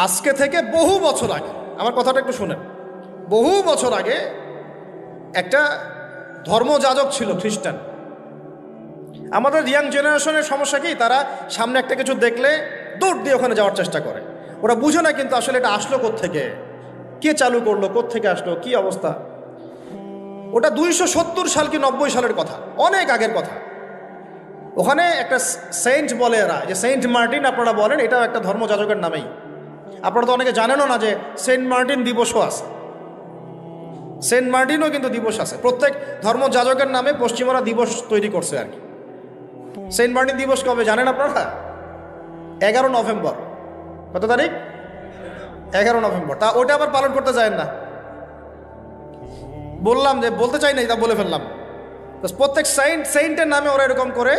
আজকে থেকে বহু বছর আগে, আমার কথাটা একটু শুনেন, বহু বছর আগে একটা ধর্মযাজক ছিল খ্রিস্টান। আমাদের ইয়াং জেনারেশনের সমস্যা কি, তারা সামনে একটা কিছু দেখলে দৌড় দিয়ে ওখানে যাওয়ার চেষ্টা করে। ওরা বুঝে না কিন্তু আসলে এটা আসলো কোত্থেকে, কে চালু করলো, কোত্থেকে আসলো, কি অবস্থা। ওটা 270 সাল কি 90 সালের কথা, অনেক আগের কথা। ওখানে একটা সেন্ট বলে এরা, যে সেন্ট মার্টিন আপনারা বলেন, এটাও একটা ধর্মযাজকের নামেই। আপনারা তো অনেকে জানেনও না যে সেন্ট মার্টিন দিবসও আছে, সেন্ট মার্টিনও কিন্তু দিবস আছে। প্রত্যেক ধর্মযাজকের নামে পশ্চিমারা দিবস তৈরি করছে আর কি। সেন্ট মার্টিন দিবস কবে জানেন আপনারা? 11 নভেম্বর। কত তারিখ? 11 নভেম্বর। তা ওটা আবার পালন করতে যায় না, বললাম যে বলতে চাই না, তা বলে ফেললাম। প্রত্যেক সেন্টের নামে ওরা এরকম করে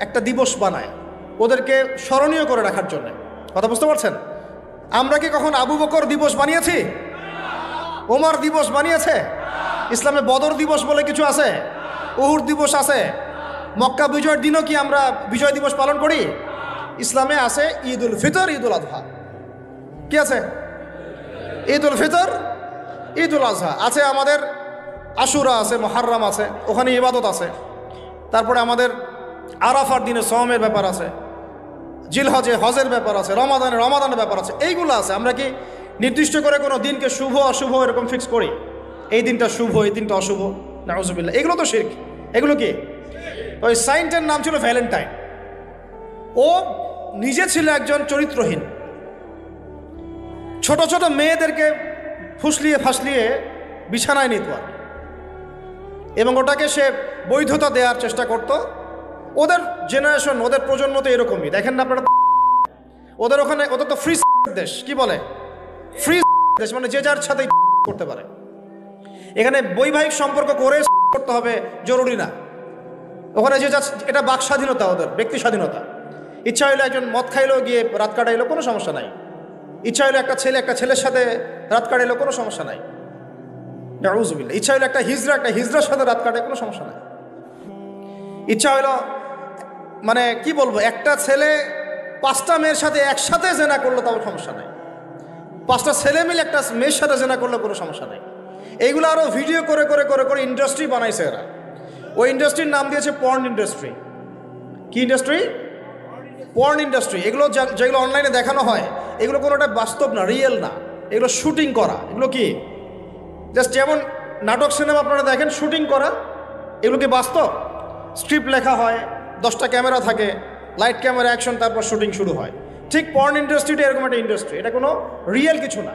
একটা দিবস বানায়, ওদেরকে স্মরণীয় করে রাখার জন্য। কথা বুঝতে পারছেন? আমরা কি কখন আবু বকর দিবস বানিয়েছি? ওমর দিবস বানিয়েছে? ইসলামে বদর দিবস বলে কিছু আছে, উহুদ দিবস আছে, মক্কা বিজয়ের দিনও কি আমরা বিজয় দিবস পালন করি? ইসলামে আছে ঈদ উল ফিতর, ঈদ উল আজহা। কি আছে? ঈদ উল ফিতর, ঈদ উল আজহা আছে। আমাদের আশুরা আছে, মুহররম আছে, ওখানে ইবাদত আছে। তারপরে আমাদের আরাফার দিনে সওমের ব্যাপার আছে, জিলহজে হজের ব্যাপার আছে, রমাদানের ব্যাপার আছে, এইগুলো আছে। আমরা কি নির্দিষ্ট করে কোনো দিনকে শুভ অশুভ এরকম ফিক্স করি? এই দিনটা শুভ, এই দিনটা অশুভ? নাউজুবিল্লাহ, এগুলো তো শিরক। এগুলো কি? ওই সাইন্টের নাম ছিল ভ্যালেন্টাইন। ও নিজে ছিল একজন চরিত্রহীন, ছোট ছোট মেয়েদেরকে ফুসলিয়ে ফাসলিয়ে বিছানায় নিত আর, এবং ওটাকে সে বৈধতা দেওয়ার চেষ্টা করত। ওদের জেনারেশন, ওদের প্রজন্ম তো এরকমই, দেখেন না আপনারা? ওদের ওখানে, ওদের তো ফ্রি দেশ, কি বলে ফ্রি দেশ, মানে যে যার সাথে করতে পারে। এখানে বৈবাহিক সম্পর্ক করে করতে হবে জরুরি না। ওখানে যে যার, এটা বাক স্বাধীনতা, ওদের ব্যক্তি স্বাধীনতা। ইচ্ছা হইলো একজন মদ খাইলো, গিয়ে রাত কাটাইলো, কোনো সমস্যা নাই। ইচ্ছা হইলো একটা ছেলের সাথে রাত কাটাইলো, কোনো সমস্যা নাই। নাউজুবিল্লাহ। ইচ্ছা হইলো একটা হিজড়ার সাথে রাত কাটায়, কোনো সমস্যা নাই। ইচ্ছা হইলো, মানে কি বলবো, একটা ছেলে 5টা মেয়ের সাথে একসাথে জেনা করলো, তাও সমস্যা নাই। 5টা ছেলে মিলে একটা মেয়ের সাথে জেনা করলে কোনো সমস্যা নাই। এইগুলো আরো ভিডিও করে করে করে করে ইন্ডাস্ট্রি বানাইছে এরা। ওই ইন্ডাস্ট্রির নাম দিয়েছে পর্ন ইন্ডাস্ট্রি। কি ইন্ডাস্ট্রি? Porn industry. এগুলো যেগুলো অনলাইনে দেখানো হয়, এগুলো কোনোটা বাস্তব না, রিয়েল না, এগুলো শুটিং করা। এগুলো কি জাস্ট যেমন নাটক সিনেমা আপনারা দেখেন শুটিং করা, এগুলো কি বাস্তব? স্ক্রিপ্ট লেখা হয়, 10টা ক্যামেরা থাকে, লাইট ক্যামেরা অ্যাকশন, তারপর শুটিং শুরু হয়। ঠিক পর্ন ইন্ডাস্ট্রিটা এরকম একটা ইন্ডাস্ট্রি, এটা কোনো রিয়েল কিছু না।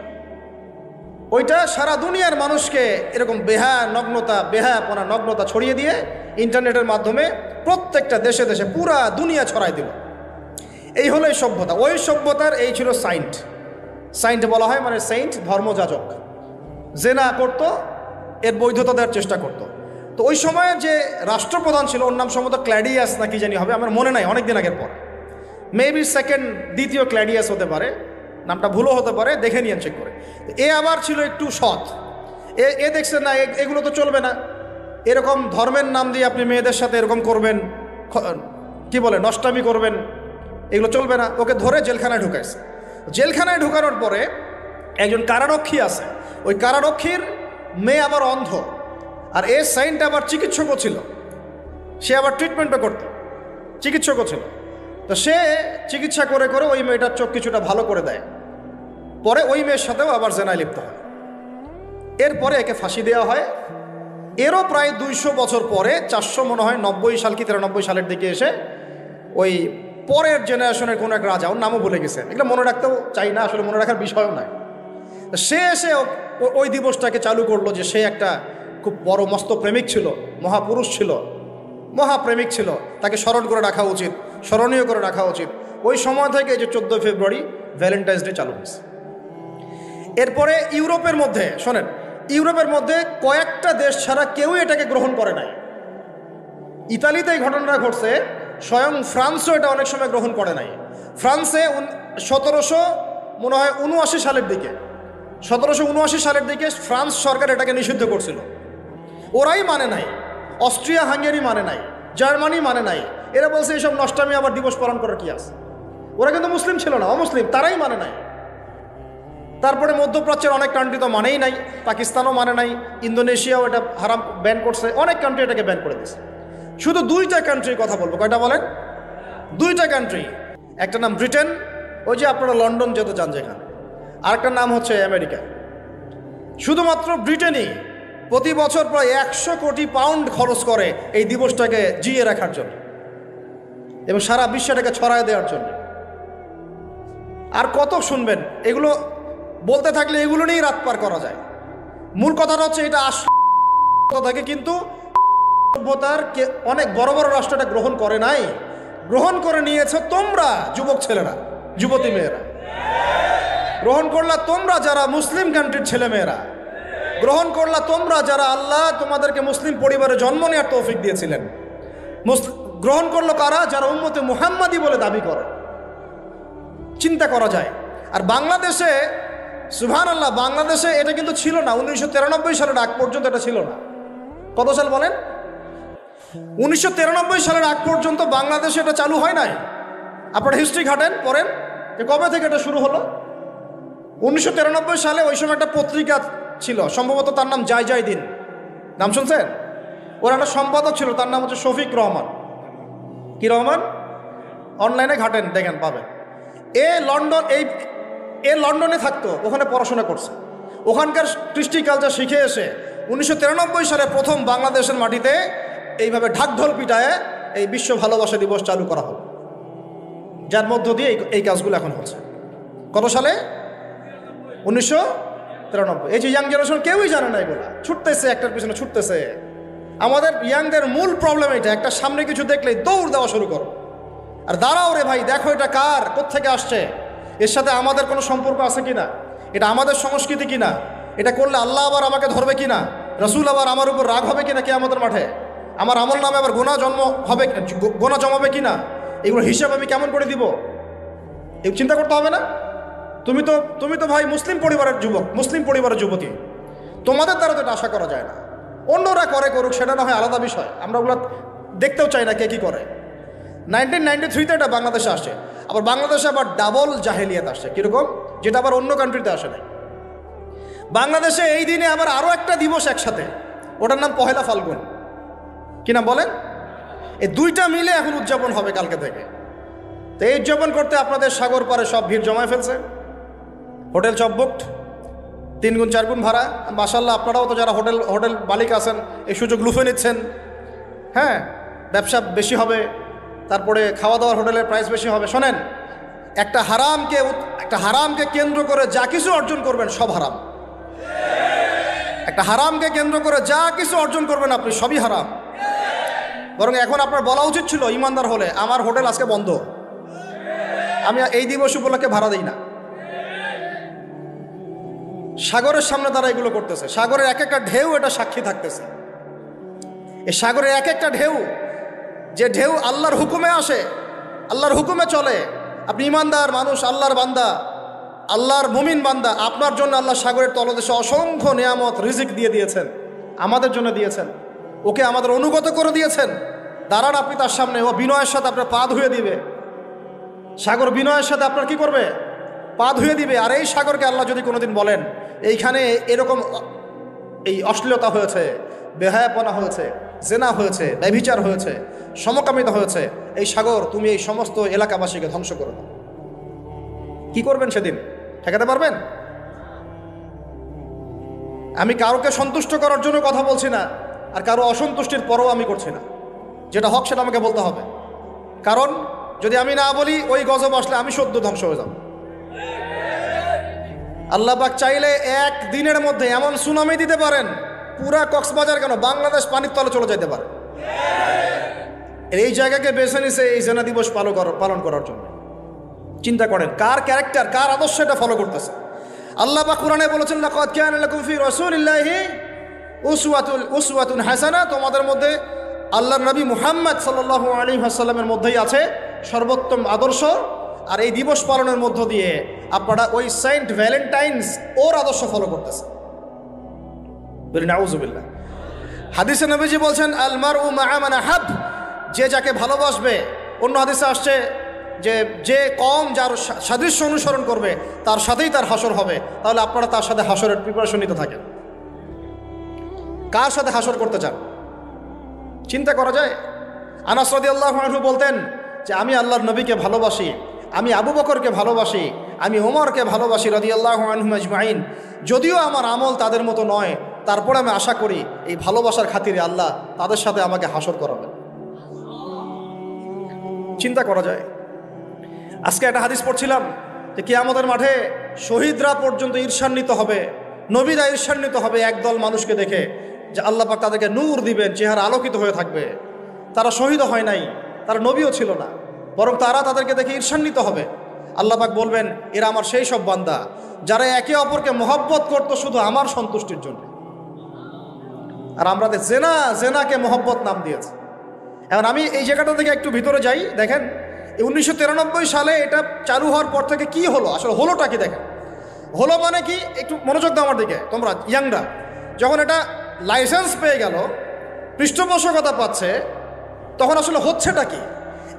ওইটা সারা দুনিয়ার মানুষকে এরকম বেহায়াপনা নগ্নতা ছড়িয়ে দিয়ে ইন্টারনেটের মাধ্যমে প্রত্যেকটা দেশে দেশে পুরা দুনিয়া ছড়াই দিল। এই হলো এই সভ্যতা। ওই সভ্যতার এই ছিল সাইন্ট বলা হয়, মানে সেন্ট ধর্মযাজক। জেনা করত, এর বৈধতা দেওয়ার চেষ্টা করত। তো ওই সময়ে যে রাষ্ট্রপ্রধান ছিল, ওর নাম সম্ভবত ক্ল্যাডিয়াস না কি জানি হবে, আমার মনে নাই, অনেকদিন আগের পর। মেবি দ্বিতীয় ক্ল্যাডিয়াস হতে পারে, নামটা ভুলও হতে পারে, দেখে নিয়েন চেক করে। এ আবার ছিল একটু সৎ। এ দেখছে না, এগুলো তো চলবে না, এরকম ধর্মের নাম দিয়ে আপনি মেয়েদের সাথে এরকম করবেন, কি বলে নষ্টামি করবেন, এগুলো চলবে না। ওকে ধরে জেলখানায় ঢুকাইছে। জেলখানায় ঢুকানোর পরে একজন কারারক্ষী আছে, ওই কারারক্ষীর মেয়ে আবার অন্ধ, আর এ সাইন্ট আবার চিকিৎসকও ছিল, সে আবার ট্রিটমেন্টও করত, চিকিৎসকও ছিল। তো সে চিকিৎসা করে করে ওই মেয়েটার চোখ কিছুটা ভালো করে দেয়। পরে ওই মেয়ের সাথেও আবার জেনায় লিপ্ত হয়। এরপরে একে ফাঁসি দেওয়া হয়। এরও প্রায় 200 বছর পরে, 400 মনে হয় 90 সাল কি 93 সালের দিকে এসে ওই পরের জেনারেশনের কোনো এক রাজা, ওর নামও ভুলে গেছে, এগুলো মনে রাখতেও চাই না, আসলে মনে রাখার বিষয়ও নয়। সে এসে ওই দিবসটাকে চালু করলো, যে সে একটা খুব বড় মস্ত প্রেমিক ছিল, মহাপুরুষ ছিল, মহাপ্রেমিক ছিল, তাকে স্মরণ করে রাখা উচিত, স্মরণীয় করে রাখা উচিত। ওই সময় থেকে যে 14 ফেব্রুয়ারি ভ্যালেন্টাইন্স ডে চালু হয়েছে। এরপরে ইউরোপের মধ্যে, শোনেন, ইউরোপের মধ্যে কয়েকটা দেশ ছাড়া কেউই এটাকে গ্রহণ করে নাই। ইতালিতে এই ঘটনাটা ঘটছে, স্বয়ং ফ্রান্সও এটা অনেক সময় গ্রহণ করে নাই। ফ্রান্সে 1779 সালের দিকে, 1779 সালের দিকে ফ্রান্স সরকার এটাকে নিষিদ্ধ করছিল। ওরাই মানে নাই, অস্ট্রিয়া হাঙ্গেরি মানে নাই, জার্মানি মানে নাই। এরা বলছে এইসব নষ্টামি আবার দিবস পালন করার কি আছে। ওরা কিন্তু মুসলিম ছিল না, অমুসলিম, তারাই মানে নাই। তারপরে মধ্যপ্রাচ্যের অনেক কান্ট্রি তো মানেই নাই, পাকিস্তানও মানে নাই, ইন্দোনেশিয়াও এটা হারাম ব্যান করছে, অনেক কান্ট্রি এটাকে ব্যান করে দিয়েছে। শুধু দুইটা কান্ট্রির কথা বলবো। কয়টা বলেন? দুইটা কান্ট্রি। একটা নাম ব্রিটেন, ওই যে আপনারা লন্ডন যেতে চান যেখানে, আরেকটার নাম হচ্ছে আমেরিকা। শুধুমাত্র ব্রিটেনই প্রতি বছর প্রায় 100 কোটি পাউন্ড খরচ করে এই দিবসটাকে জিয়ে রাখার জন্য এবং সারা বিশ্বটাকে ছড়ায় দেওয়ার জন্য। আর কত শুনবেন, এগুলো বলতে থাকলে এগুলো নিয়েই রাত পার করা যায়। মূল কথাটা হচ্ছে এটা থাকে, কিন্তু সভ্যতার অনেক বড় বড় রাষ্ট্র এটা গ্রহণ করে নাই, গ্রহণ করে নিয়েছে তোমরা যুবক ছেলেরা, যুবতী মেয়েরা গ্রহণ করলা, তোমরা যারা মুসলিম কান্ট্রির ছেলে মেয়েরা গ্রহণ করলা, তোমরা যারা আল্লাহ তোমাদেরকে মুসলিম পরিবারে জন্ম নেওয়ার তৌফিক দিয়েছিলেন। গ্রহণ করলো কারা? যারা উম্মতে মুহাম্মাদি বলে দাবি করে। চিন্তা করা যায়। আর বাংলাদেশে সুবহানাল্লাহ, বাংলাদেশে এটা কিন্তু ছিল না 1993 সালের আগ পর্যন্ত। এটা ছিল না। কত সাল বলেন? 1993 সালের আগ পর্যন্ত বাংলাদেশে এটা চালু হয় নাই। আপনারা হিস্ট্রি ঘাটেন, পড়েন যে কবে থেকে এটা শুরু হলো। 1993 সালে ওই সময় একটা পত্রিকা ছিল, সম্ভবত তার নাম জয় জয় দিন, নাম শুনছেন? ওর একটা সম্পাদক ছিল, তার নাম হচ্ছে শফিক রহমান। কি রহমান? অনলাইনে ঘাটেন, দেখেন পাবেন। এ লন্ডনে থাকতো, ওখানে পড়াশোনা করছে, ওখানকার কৃষ্টি কালচার শিখে এসে 1993 সালে প্রথম বাংলাদেশের মাটিতে এইভাবে ঢাকঢোল পিটায় এই বিশ্ব ভালোবাসা দিবস চালু করা হলো, যার মধ্য দিয়ে এই কাজগুলো এখন হচ্ছে। কত সালে? 1993। এই যে ইয়াং জেনারেশন কেউই জানে না, এগুলা ছুটতেছে, একটার পিছনে ছুটতেছে। আমাদের ইয়াংদের মূল প্রবলেম এটা, একটা সামনে কিছু দেখলেই দৌড় দেওয়া শুরু করো, আর দাঁড়াও রে ভাই, দেখো এটা কার, কোত্থেকে আসছে, এর সাথে আমাদের কোনো সম্পর্ক আছে কিনা, এটা আমাদের সংস্কৃতি কিনা, এটা করলে আল্লাহ আবার আমাকে ধরবে কিনা, রসুল আবার আমার উপর রাগ হবে কিনা কিয়ামতের মাঠে, আমার আমল নামে আবার গোনা জমাবে কিনা, এগুলো হিসাব আমি কেমন করে দিব, এই চিন্তা করতে হবে না? তুমি তো ভাই মুসলিম পরিবারের যুবক, মুসলিম পরিবারের যুবতী, তোমাদের দ্বারা তো এটা আশা করা যায় না। অন্যরা করুক, সেটা না হয় আলাদা বিষয়, আমরা ওগুলো দেখতেও চাই না কে কী করে। 1993-তে এটা বাংলাদেশে আসে, আবার বাংলাদেশে আবার ডাবল জাহেলিয়াত আসছে। কীরকম? যেটা আবার অন্য কান্ট্রিতে আসে নাই। বাংলাদেশে এই দিনে আবার আরও একটা দিবস একসাথে, ওটার নাম পহেলা ফাল্গুন। কি নাম বলেন? এই দুইটা মিলে এখন উদযাপন হবে কালকে থেকে। তো এই উদযাপন করতে আপনাদের সাগর পারে সব ভিড় জমায় ফেলছে, হোটেল সব বুকড, 3 গুণ 4 গুণ ভাড়া। মাশাআল্লাহ, আপনারাও তো যারা হোটেল মালিক আছেন এই সুযোগ লুফে নিচ্ছেন। হ্যাঁ, ব্যবসা বেশি হবে, তারপরে খাওয়া দাওয়ার হোটেলের প্রাইস বেশি হবে। শোনেন, একটা হারামকে কেন্দ্র করে যা কিছু অর্জন করবেন সব হারাম। একটা হারামকে কেন্দ্র করে যা কিছু অর্জন করবেন আপনি, সবই হারাম। বরং এখন আপনার বলা উচিত ছিল ইমানদার হলে, আমার হোটেল আজকে বন্ধ, আমি এই দিবস উপলক্ষে ভাড়া দিই না। সাগরের সামনে তারা এগুলো করতেছে, সাগরের এক একটা ঢেউ এটা সাক্ষী থাকতেছে। এই সাগরের এক একটা ঢেউ, যে ঢেউ আল্লাহর হুকুমে আসে, আল্লাহর হুকুমে চলে। আপনি ইমানদার মানুষ, আল্লাহর বান্দা, আল্লাহর মুমিন বান্দা, আপনার জন্য আল্লাহ সাগরের তলদেশে অসংখ্য নিয়ামত রিজিক দিয়ে দিয়েছেন, আমাদের জন্য দিয়েছেন, ওকে আমাদের অনুগত করে দিয়েছেন। দাঁড়ান আপনি তার সামনে, ও বিনয়ের সাথে আপনার পা ধুয়ে দিবে। সাগর বিনয়ের সাথে আপনার কি করবে? পা ধুয়ে দিবে। আর এই সাগরকে আল্লাহ যদি কোনোদিন বলেন এইখানে এরকম এই অশ্লীলতা হয়েছে, বেহায়াপনা হয়েছে, জেনা হয়েছে, ব্যভিচার হয়েছে, সমকামিতা হয়েছে, এই সাগর তুমি এই সমস্ত এলাকাবাসীকে ধ্বংস করে দাও, কি করবেন সেদিন? ঠেকাতে পারবেন? আমি কারোকে সন্তুষ্ট করার জন্য কথা বলছি না, আর কারো অসন্তুষ্টির পরও আমি করছি না। যেটা হক সেটা আমাকে বলতে হবে, কারণ যদি আমি না বলি ওই গজব আসলে আমি সদ্য ধ্বংস হয়ে যাব। আল্লাহ পাক চাইলে এক দিনের মধ্যে এমন সুনামি দিতে পারেন, পুরা কক্সবাজার কেন বাংলাদেশ পানির তলে চলে যেতে পারে। এই জায়গাকে বেছে নিছে এই জেনা দিবস পালন করার জন্য। চিন্তা করেন কার ক্যারেক্টার, কার আদর্শ এটা ফলো করতেছে। আল্লাহ পাক কোরআনে বলেছেন, লাকাদ কানা লাকুম ফি রাসূলিল্লাহি উসওয়াতুন হাসানা, তোমাদের মধ্যে আল্লাহর নবী মুহাম্মদ সাল্লাল্লাহু আলাইহি ওয়াসাল্লামের মধ্যেই আছে সর্বোত্তম আদর্শ। আর এই দিবস পালনের মধ্য দিয়ে আপনারা ওই সেন্ট ভ্যালেন্টাইন্স ওর আদর্শ ফলো করতেছে। বলি নাউযুবিল্লাহ। হাদিসে নবীজি বলছেন, আল মারউ মা মান আহাব, যে যাকে ভালোবাসবে। অন্য হাদিসে আসছে যে যে কম যার সাদৃশ্য অনুসরণ করবে তার সাথেই তার হাসর হবে, তাহলে আপনারা তার সাথে হাসরের প্রিপারেশন নিতে থাকেন। কার সাথে হাসর করতে চান চিন্তা করা যায়। আনাস রাদিয়াল্লাহু আনহু বলতেন যে আমি আল্লাহর নবীকে ভালোবাসি, আমি আবু বকরকে ভালোবাসি, আমি ওমরকে ভালোবাসি রাদিয়াল্লাহু আনহুম আজমাইন। যদিও আমার আমল তাদের মতো নয়, তারপরে আমি আশা করি এই ভালোবাসার খাতিরে আল্লাহ তাদের সাথে আমাকে হাসর করাবেন। চিন্তা করা যায়। আজকে একটা হাদিস পড়ছিলাম যে কিয়ামতের মাঠে শহীদরা পর্যন্ত ঈর্ষান্বিত হবে, নবীরা ঈর্ষান্বিত হবে একদল মানুষকে দেখে, যে আল্লাহ পাক তাদেরকে নূর দিবেন, চেহারা আলোকিত হয়ে থাকবে। তারা শহীদও হয় নাই, তারা নবীও ছিল না, বরং তারা তাদেরকে দেখে ঈর্ষান্বিত হবে। আল্লাহ পাক বলবেন এরা আমার সেই সব বান্দা যারা একে অপরকে মহব্বত করতো শুধু আমার সন্তুষ্টির জন্য। আর আমরা জেনাকে মহব্বত নাম দিয়েছি। এখন আমি এই জায়গাটা থেকে একটু ভিতরে যাই। দেখেন 1993 সালে এটা চালু হওয়ার পর থেকে কি হলো, আসলে হলোটা কি দেখেন। হলো মানে কি, একটু মনোযোগ দাও আমার দিকে তোমরা ইয়াংরা। যখন এটা লাইসেন্স পেয়ে গেল, পৃষ্ঠপোষকতা পাচ্ছে, তখন আসলে হচ্ছেটা কি।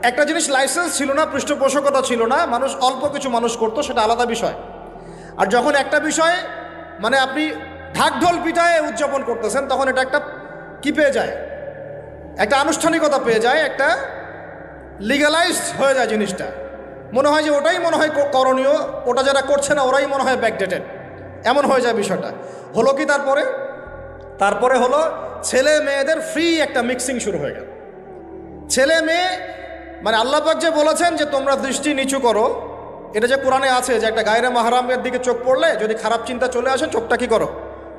একটা জিনিস লাইসেন্স ছিল না, পৃষ্ঠপোষকতা ছিল না, মানুষ অল্প কিছু মানুষ করতো, সেটা আলাদা বিষয়। আর যখন একটা বিষয় মানে আপনি ঢাকঢোল পিটায় উদযাপন করতেছেন, তখন এটা একটা কি পেয়ে যায়, একটা আনুষ্ঠানিকতা পেয়ে যায়, একটা লিগালাইজড হয়ে যায় জিনিসটা। মনে হয় যে ওটাই মনে হয় করণীয়, ওটা যারা করছে না ওরাই মনে হয় ব্যাকডেটেড, এমন হয়ে যায় বিষয়টা। হলো কি তারপরে হলো ছেলে মেয়েদের ফ্রি একটা মিক্সিং শুরু হয়ে গেল। ছেলে মেয়ে মানে আল্লাহ পাক যে বলেছেন যে তোমরা দৃষ্টি নিচু করো, এটা যে কোরআনে আছে যে একটা গায়রে মাহরামের দিকে চোখ পড়লে যদি খারাপ চিন্তা চলে আসে চোখটা কি করো,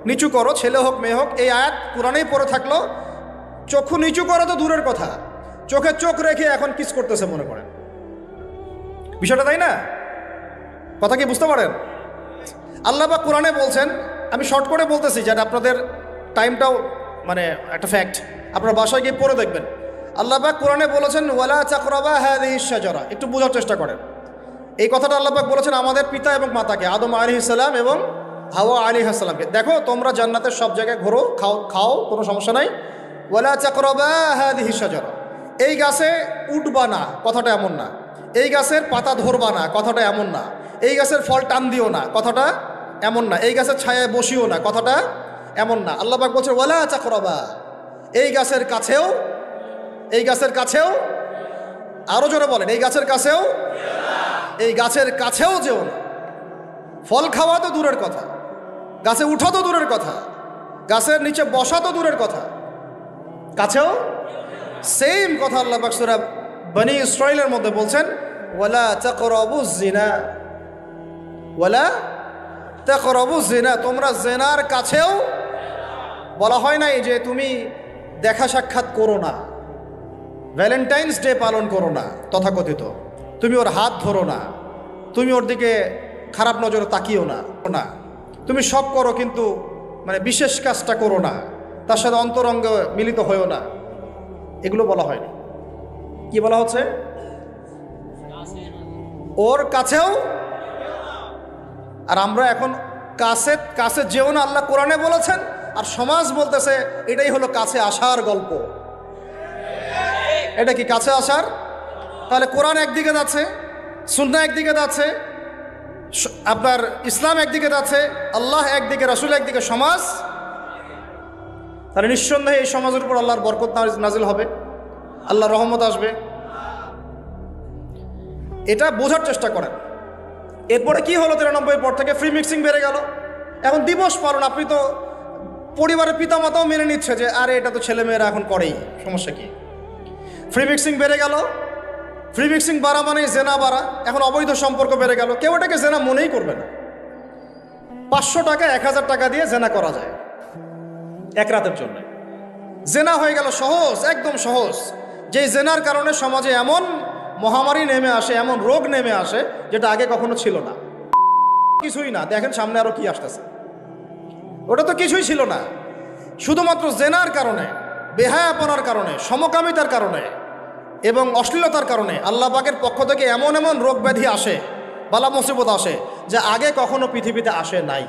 নিচু করো, ছেলে হোক মেয়ে হোক। এই আয়াত কোরআনেই পড়ে থাকলো। চক্ষু নিচু করো তো দূরের কথা, চোখে চোখ রেখে এখন কিস করতেছে মনে করেন বিষয়টা, তাই না? কথা কি বুঝতে পারেন? আল্লাহ পাক কোরআনে বলছেন, আমি শর্ট করে বলতেছি যাতে আপনাদের টাইমটাও মানে একটা ফ্যাক্ট, আপনার বাসায় গিয়ে পড়ে দেখবেন। আল্লাহ পাক কোরআনে বলেছেন ওয়ালা তাকরাবা হাযিহিশ শাজারা। একটু বোঝার চেষ্টা করেন। এই কথাটা আল্লাহ পাক বলেছেন আমাদের পিতা এবং মাতাকে, আদম আলাইহিস সালাম এবং হাওয়া আলাইহিস সালামকে। দেখো তোমরা জান্নাতের সব জায়গায় ঘোরো, খাও, কোনো সমস্যা নাই। ওয়ালা তাকরাবা হাযিহিশ শাজারা। এই গাছে উঠবা না, কথাটা এমন না। এই গাছের পাতা ধরবা না, কথাটা এমন না। এই গাছের ফল টান দিও না, কথাটা এমন না। এই গাছের ছায়ায় বসিও না, কথাটা এমন না। আল্লাহ পাক বলছে ওয়ালা তাকরাবা, এই গাছের কাছেও, আরো জোরে বলেন, এই গাছের কাছেও যেও না। ফল খাওয়া তো দূরের কথা, গাছে উঠা তো দূরের কথা, গাছের নিচে বসা তো দূরের কথা, কাছেও সেম কথা আল্লাহ পাক সূরা বনী ইসরাঈলের মধ্যে বলছেন ওয়ালা তাকরাবুজ জিনা, তোমরা জেনার কাছেও। বলা হয় নাই যে তুমি দেখা সাক্ষাৎ করো না, ভ্যালেন্টাইন্স ডে পালন করো না তথাকথিত, তুমি ওর হাত ধরো না, তুমি ওর দিকে খারাপ নজরে তাকিও না, তুমি সব করো কিন্তু মানে বিশেষ কাজটা করো না, তার সাথে অন্তরঙ্গ মিলিত হয়েও না, এগুলো বলা হয়নি। কি বলা হচ্ছে? ওর কাছেও। আর আমরা এখন কাছে যেও না আল্লাহ কোরআনে বলেছেন, আর সমাজ বলতেছে এটাই হলো কাছে আসার গল্প। এটা কি কাছে আসার? তাহলে কোরআন একদিকে যাচ্ছে, সুন্নাহ একদিকে যাচ্ছে, আপনার ইসলাম একদিকে যাচ্ছে, আল্লাহ একদিকে, রাসূল একদিকে, সমাজ। তাহলে নিঃসন্দেহে এই সমাজের উপর আল্লাহর বরকত নাজিল হবে, আল্লাহর রহমত আসবে। এটা বোঝার চেষ্টা করেন। এরপরে কি হলো 93 পর থেকে ফ্রি মিক্সিং বেড়ে গেল। এখন দিবস পালন, আপনি তো পরিবারের পিতামাতাও মেনে নিচ্ছে যে আরে এটা তো ছেলেমেয়েরা এখন করেই, সমস্যা কি? ফ্রি মিক্সিং বেড়ে গেল। ফ্রি মিক্সিং বাড়া মানে জেনা বাড়া। এখন অবৈধ সম্পর্ক বেড়ে গেল। কেউ এটাকে জেনা মনেই করবে না। 500 টাকা 1000 টাকা দিয়ে জেনা করা যায় এক রাতের জন্য। জেনা হয়ে গেল সহজ, একদম সহজ। যে জেনার কারণে সমাজে এমন মহামারী নেমে আসে, এমন রোগ নেমে আসে যেটা আগে কখনো ছিল না। কিছুই না, দেখেন সামনে আরো কি আসতেছে। ওটা তো কিছুই ছিল না। শুধুমাত্র জেনার কারণে, বেহায়াপনার কারণে, সমকামিতার কারণে এবং অশ্লীলতার কারণে আল্লাহ পাকের পক্ষ থেকে এমন এমন রোগ ব্যাধি আসে, বালা মুসিবত আসে, যা আগে কখনো পৃথিবীতে আসে নাই।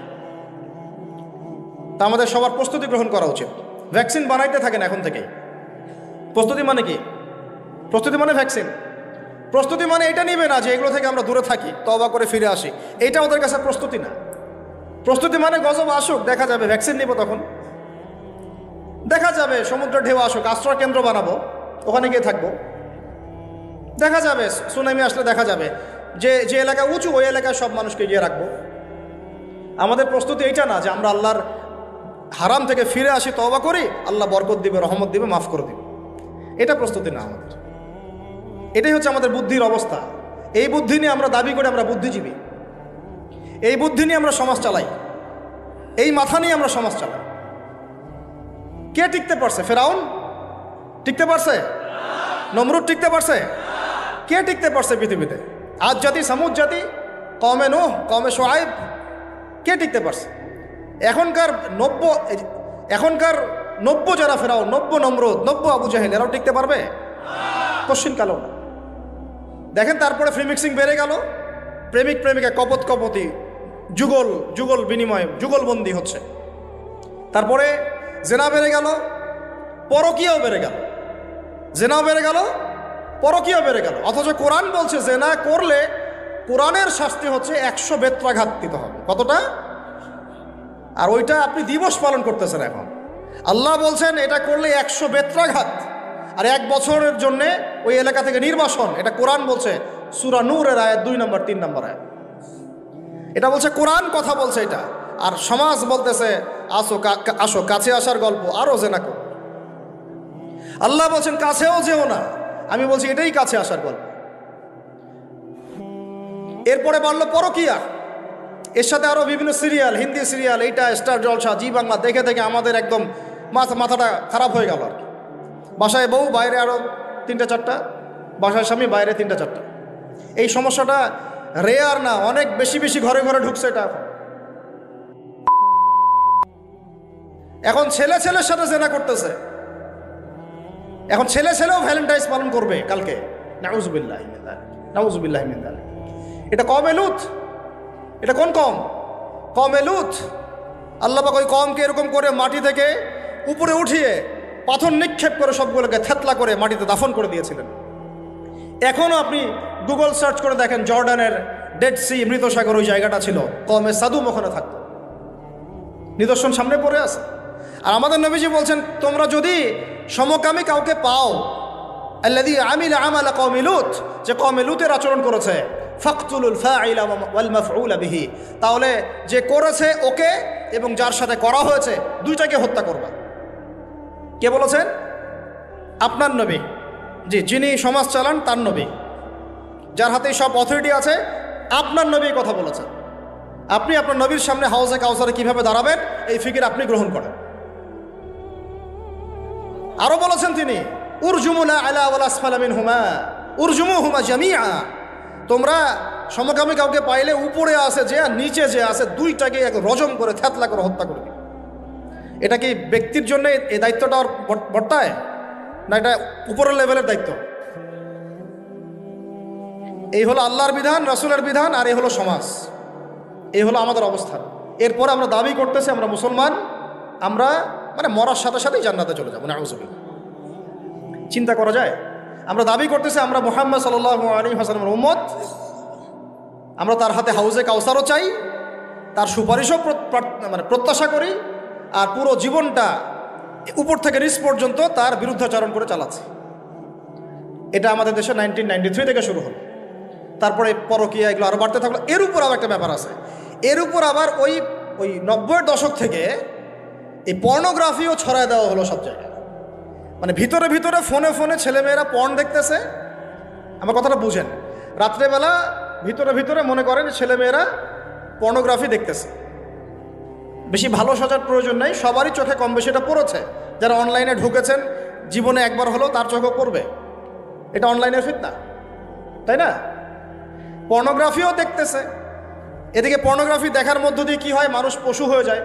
তা আমাদের সবার প্রস্তুতি গ্রহণ করা উচিত। ভ্যাকসিন বানাইতে থাকেন এখন থেকেই। প্রস্তুতি মানে কি? প্রস্তুতি মানে ভ্যাকসিন। প্রস্তুতি মানে এটা নিবে না যে এগুলো থেকে আমরা দূরে থাকি, তওবা করে ফিরে আসি, এটা ওদের কাছে প্রস্তুতি না। প্রস্তুতি মানে গজব আসুক, দেখা যাবে, ভ্যাকসিন নিব, তখন দেখা যাবে সমুদ্রের ঢেউ আসুক, আশ্রয় কেন্দ্র বানাবো, ওখানে গিয়ে থাকবো, দেখা যাবে সুনামি আসলে দেখা যাবে যে যে এলাকা উঁচু ওই এলাকায় সব মানুষকে গিয়ে রাখবো। আমাদের প্রস্তুতি এইটা না যে আমরা আল্লাহর হারাম থেকে ফিরে আসি, তওবা করি, আল্লাহ বরকত দিবে, রহমত দিবে, মাফ করে দিবে, এটা প্রস্তুতি না আমাদের। এটাই হচ্ছে আমাদের বুদ্ধির অবস্থা। এই বুদ্ধি নিয়ে আমরা দাবি করি আমরা বুদ্ধিজীবী, এই বুদ্ধি নিয়ে আমরা সমাজ চালাই, এই মাথা নিয়ে আমরা সমাজ চালাই। কে টিকতে পারছে? ফেরাউন টিকতে পারছে? নমরুদ টিকতে পারছে? কে টিকতে পারছে পৃথিবীতে? আদ জাতি, সামুদ জাতি, কওমে নূহ, কওমে শুআয়ব, কে টিকতে পারছে? এখনকার নব্য যারা ফেরাউন, নব্য নমরুদ, নব্য আবু জাহেল, এরাও টিকতে পারবে? কোশ্চিনকালেও না। দেখেন তারপরে ফ্রি মিক্সিং বেড়ে গেল, প্রেমিক প্রেমিকা কপত কপতি, যুগল বিনিময়, যুগলবন্দি হচ্ছে। তারপরে জেনা বেড়ে গেল, পরকীয়াও বেড়ে গেল, জেনাও বেড়ে গেল, পরকীয়াও বেড়ে গেল। অথচ কোরআন বলছে জেনা করলে কোরআনের শাস্তি হচ্ছে 100 বেত্রাঘাত দিতে হবে। কতটা? আর ওইটা আপনি দিবস পালন করতেছেন এখন। আল্লাহ বলছেন এটা করলে 100 বেত্রাঘাত, আর 1 বছরের জন্য ওই এলাকা থেকে নির্বাসন। এটা কোরআন বলছে, সূরা নূরের আয়াত 2 নম্বর 3 নম্বর আয়াত। এটা বলছে কোরআন, কথা বলছে এটা। আর সমাজ বলতেছে আসো কাছে আসার গল্প, আরো জেনা করো। আল্লাহ বলছেন কাছেও যেও না, আমি বলছি এটাই কাছে আসার গল্প। এরপরে বাড়লো পরকীয়া, এর সাথে আরো বিভিন্ন সিরিয়াল, হিন্দি সিরিয়াল, এইটা স্টার জলসা, জি বাংলা দেখে দেখে আমাদের একদম মাথাটা খারাপ হয়ে গেল আর কি। বাসায় বউ, বাইরে আরো 3টা 4টা, বাসায় স্বামী, বাইরে 3টা 4টা। এই সমস্যাটা রেয়ার না, অনেক বেশি বেশি ঘরে ঘরে ঢুকছে এটা। এখন ছেলে ছেলের সাথে জেনা করতেছে, এখন ছেলেও ভ্যালেন্টাইন্স পালন করবে কালকে। নাউজুবিল্লাহি মিন যালিক, নাউজুবিল্লাহি মিন যালিক। এটা কওমে লূত, এটা কোন কওম? কওমে লূত। আল্লাহ পাক ওই কওমকে এরকম করে মাটি থেকে উপরে উঠিয়ে পাথর নিক্ষেপ করে সবগুলোকে থেতলা করে মাটিতে দাফন করে দিয়েছিলেন। এখনও আপনি গুগল সার্চ করে দেখেন, জর্ডানের ডেড সি, মৃত সাগর, ওই জায়গাটা ছিল, কওমে সাদুম ওখানে থাকতো। নিদর্শন সামনে পড়ে আছে। আর আমাদের নবীজি বলছেন তোমরা যদি সমকামী কাউকে পাও, আল্লাযী আমিলা আমালা কওমি লূত, যে কওমে লূতের আচরণ করেছে, ফাকতুলুল ফাইলা ওয়াল মাফউলা বিহি, তাহলে যে করেছে ওকে এবং যার সাথে করা হয়েছে দুইটাকে হত্যা করবা। কে বলেছেন? আপনার নবী, জি, যিনি সমাজ চালান তার নবী, যার হাতে সব অথরিটি আছে, আপনার নবী কথা বলেছেন। আপনি আপনার নবীর সামনে হাউজে কাউসারে কিভাবে দাঁড়াবেন এই ফিকির আপনি গ্রহণ করেন। আরো বলেছেন তিনি, উরজুমুলা আলা ওয়াল আসফালা মিনহুমা উরজুমুহুমা জামিআ, তোমরা সমকামী কাউকে পাইলে উপরে আছে যে আর নিচে যে আছে দুইটাকে এক রজম করে থেতলা করে হত্যা করবে। এটা কি ব্যক্তির জন্য এই দায়িত্বটা বর্তায় না এটা উপরের লেভেলের দায়িত্ব? এই হলো আল্লাহর বিধান, রাসূলের বিধান, আর এই হলো সমাজ, এই হলো আমাদের অবস্থান। এরপর আমরা দাবি করতেছি আমরা মুসলমান, আমরা মানে মরার সাথে সাথেই জান্নাতে চলে যাবো। নাউজুবিল্লাহ, চিন্তা করা যায়? আমরা দাবি করতেছি আমরা মুহাম্মদ সাল্লাল্লাহু আলাইহি ওয়াসাল্লামের উম্মত, আমরা তার হাতে হাউজে কাউসারও চাই, তার সুপারিশও মানে প্রত্যাশা করি, আর পুরো জীবনটা উপর থেকে নিচ পর্যন্ত তার বিরুদ্ধাচরণ করে চালাচ্ছি। এটা আমাদের দেশে 1993 থেকে শুরু হলো। তারপরে পরকীয়া এগুলো আরও বাড়তে থাকলো। এর উপর আবার একটা ব্যাপার আছে, এর উপর আবার ওই 90-এর দশক থেকে এই পর্নোগ্রাফিও ছড়ায় দেওয়া হলো সব জায়গায়। মানে ভিতরে ভিতরে ফোনে ফোনে ছেলেমেয়েরা পর্ন দেখতেছে। আমার কথাটা বুঝেন, রাত্রেবেলা ভিতরে ভিতরে মনে করেন ছেলেমেয়েরা পর্নোগ্রাফি দেখতেছে। বেশি ভালো সাজার প্রয়োজন নাই, সবারই চোখে কম বেশি এটা পড়েছে। যারা অনলাইনে ঢুকেছেন জীবনে একবার হলেও তার চোখে পড়বে, এটা অনলাইনের ফিতনা, তাই না? পর্নোগ্রাফিও দেখতেছে। এদিকে পর্নোগ্রাফি দেখার মধ্য দিয়ে কি হয়, মানুষ পশু হয়ে যায়।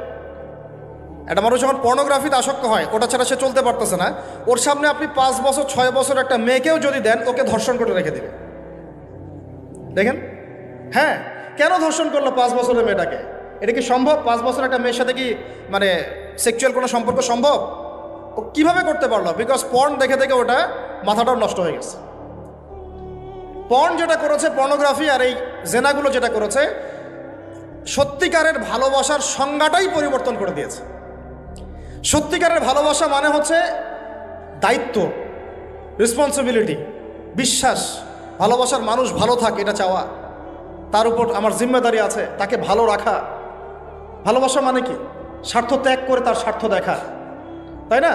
একটা মানুষ যখন পর্নোগ্রাফিতে আসক্ত হয়, ওটা ছাড়া সে চলতে পারতেছে না। ওর সামনে আপনি 5 বছর 6 বছর একটা মেয়েকেও যদি দেন, ওকে ধর্ষণ করে রেখে দেবে। দেখেন, হ্যাঁ, কেন ধর্ষণ করলো 5 বছরের মেয়েটাকে? এটা কি সম্ভব? 5 বছর একটা মেয়ের সাথে কি মানে সেক্সুয়াল কোনো সম্পর্ক সম্ভব? ও কীভাবে করতে পারলো? বিকজ পর্ন দেখে দেখে ওটা মাথাটাও নষ্ট হয়ে গেছে। পর্ন যেটা করেছে, পর্নোগ্রাফি আর এই জেনাগুলো যেটা করেছে, সত্যিকারের ভালোবাসার সংজ্ঞাটাই পরিবর্তন করে দিয়েছে। সত্যিকারের ভালোবাসা মানে হচ্ছে দায়িত্ব, রেসপন্সিবিলিটি, বিশ্বাস, ভালোবাসার মানুষ ভালো থাকে এটা চাওয়া, তার উপর আমার জিম্মেদারি আছে, তাকে ভালো রাখা। ভালোবাসা মানে কি? স্বার্থ ত্যাগ করে তার স্বার্থ দেখা, তাই না?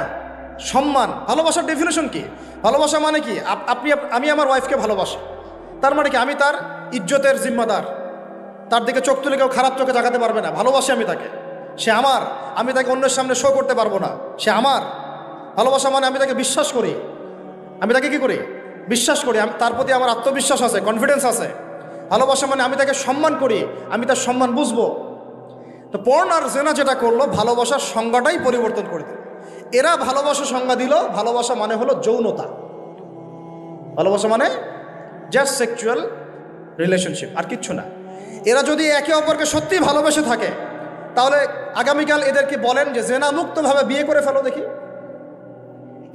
সম্মান। ভালোবাসার ডেফিনেশন কি? ভালোবাসা মানে কি? আমি আমার ওয়াইফকে ভালোবাসি, তার মানে কি আমি তার ইজ্জতের জিম্মাদার, তার দিকে চোখ তুলে কেউ খারাপ চোখে তাকাতে পারবে না। ভালোবাসি আমি তাকে, সে আমার, আমি তাকে অন্যের সামনে শো করতে পারবো না, সে আমার। ভালোবাসা মানে আমি তাকে বিশ্বাস করি, আমি তাকে কি করি? বিশ্বাস করি, তার প্রতি আমার আত্মবিশ্বাস আছে, কনফিডেন্স আছে। ভালোবাসা মানে আমি তাকে সম্মান করি, আমি তার সম্মান বুঝবো। তো পর্ন আর জেনা যেটা করলো, ভালোবাসার সংজ্ঞাটাই পরিবর্তন করে দিল। এরা ভালোবাসার সংজ্ঞা দিল, ভালোবাসা মানে হলো যৌনতা। ভালোবাসা মানে জাস্ট সেক্সুয়াল রিলেশনশিপ, আর কিচ্ছু না। এরা যদি একে অপরকে সত্যি ভালোবেসে থাকে, তাহলে আগামীকাল এদেরকে বলেন যে জেনা মুক্তভাবে বিয়ে করে ফেলো দেখি,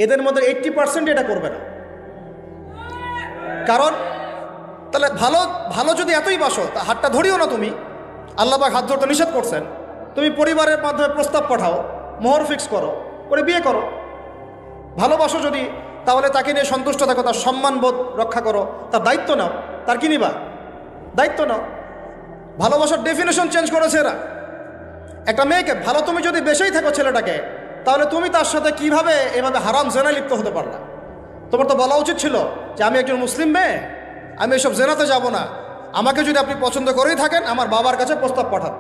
এদের মধ্যে 80% এটা করবে না। কারণ তাহলে ভালো ভালো যদি এতই বাসো, তা হাতটা ধরিও না তুমি, আল্লাহ পাক হাত ধরতে নিষেধ করছেন। তুমি পরিবারের মাধ্যমে প্রস্তাব পাঠাও, মোহর ফিক্স করো, করে বিয়ে করো। ভালোবাসো যদি, তাহলে তাকে নিয়ে সন্তুষ্ট থাকো, তার সম্মানবোধ রক্ষা করো, তার দায়িত্ব নাও। তার কি নিবা? দায়িত্ব নাও। ভালোবাসার ডেফিনেশন চেঞ্জ করেছে এরা। একটা মেয়েকে ভালো তুমি যদি বেশেই থাকো ছেলেটাকে, তাহলে তুমি তার সাথে কিভাবে এভাবে হারাম জেনায় লিপ্ত হতে পারলা? তোমার তো বলা উচিত ছিল যে আমি একজন মুসলিম মেয়ে, আমি এসব জেনাতে যাব না, আমাকে যদি আপনি পছন্দ করেই থাকেন আমার বাবার কাছে প্রস্তাব পাঠান।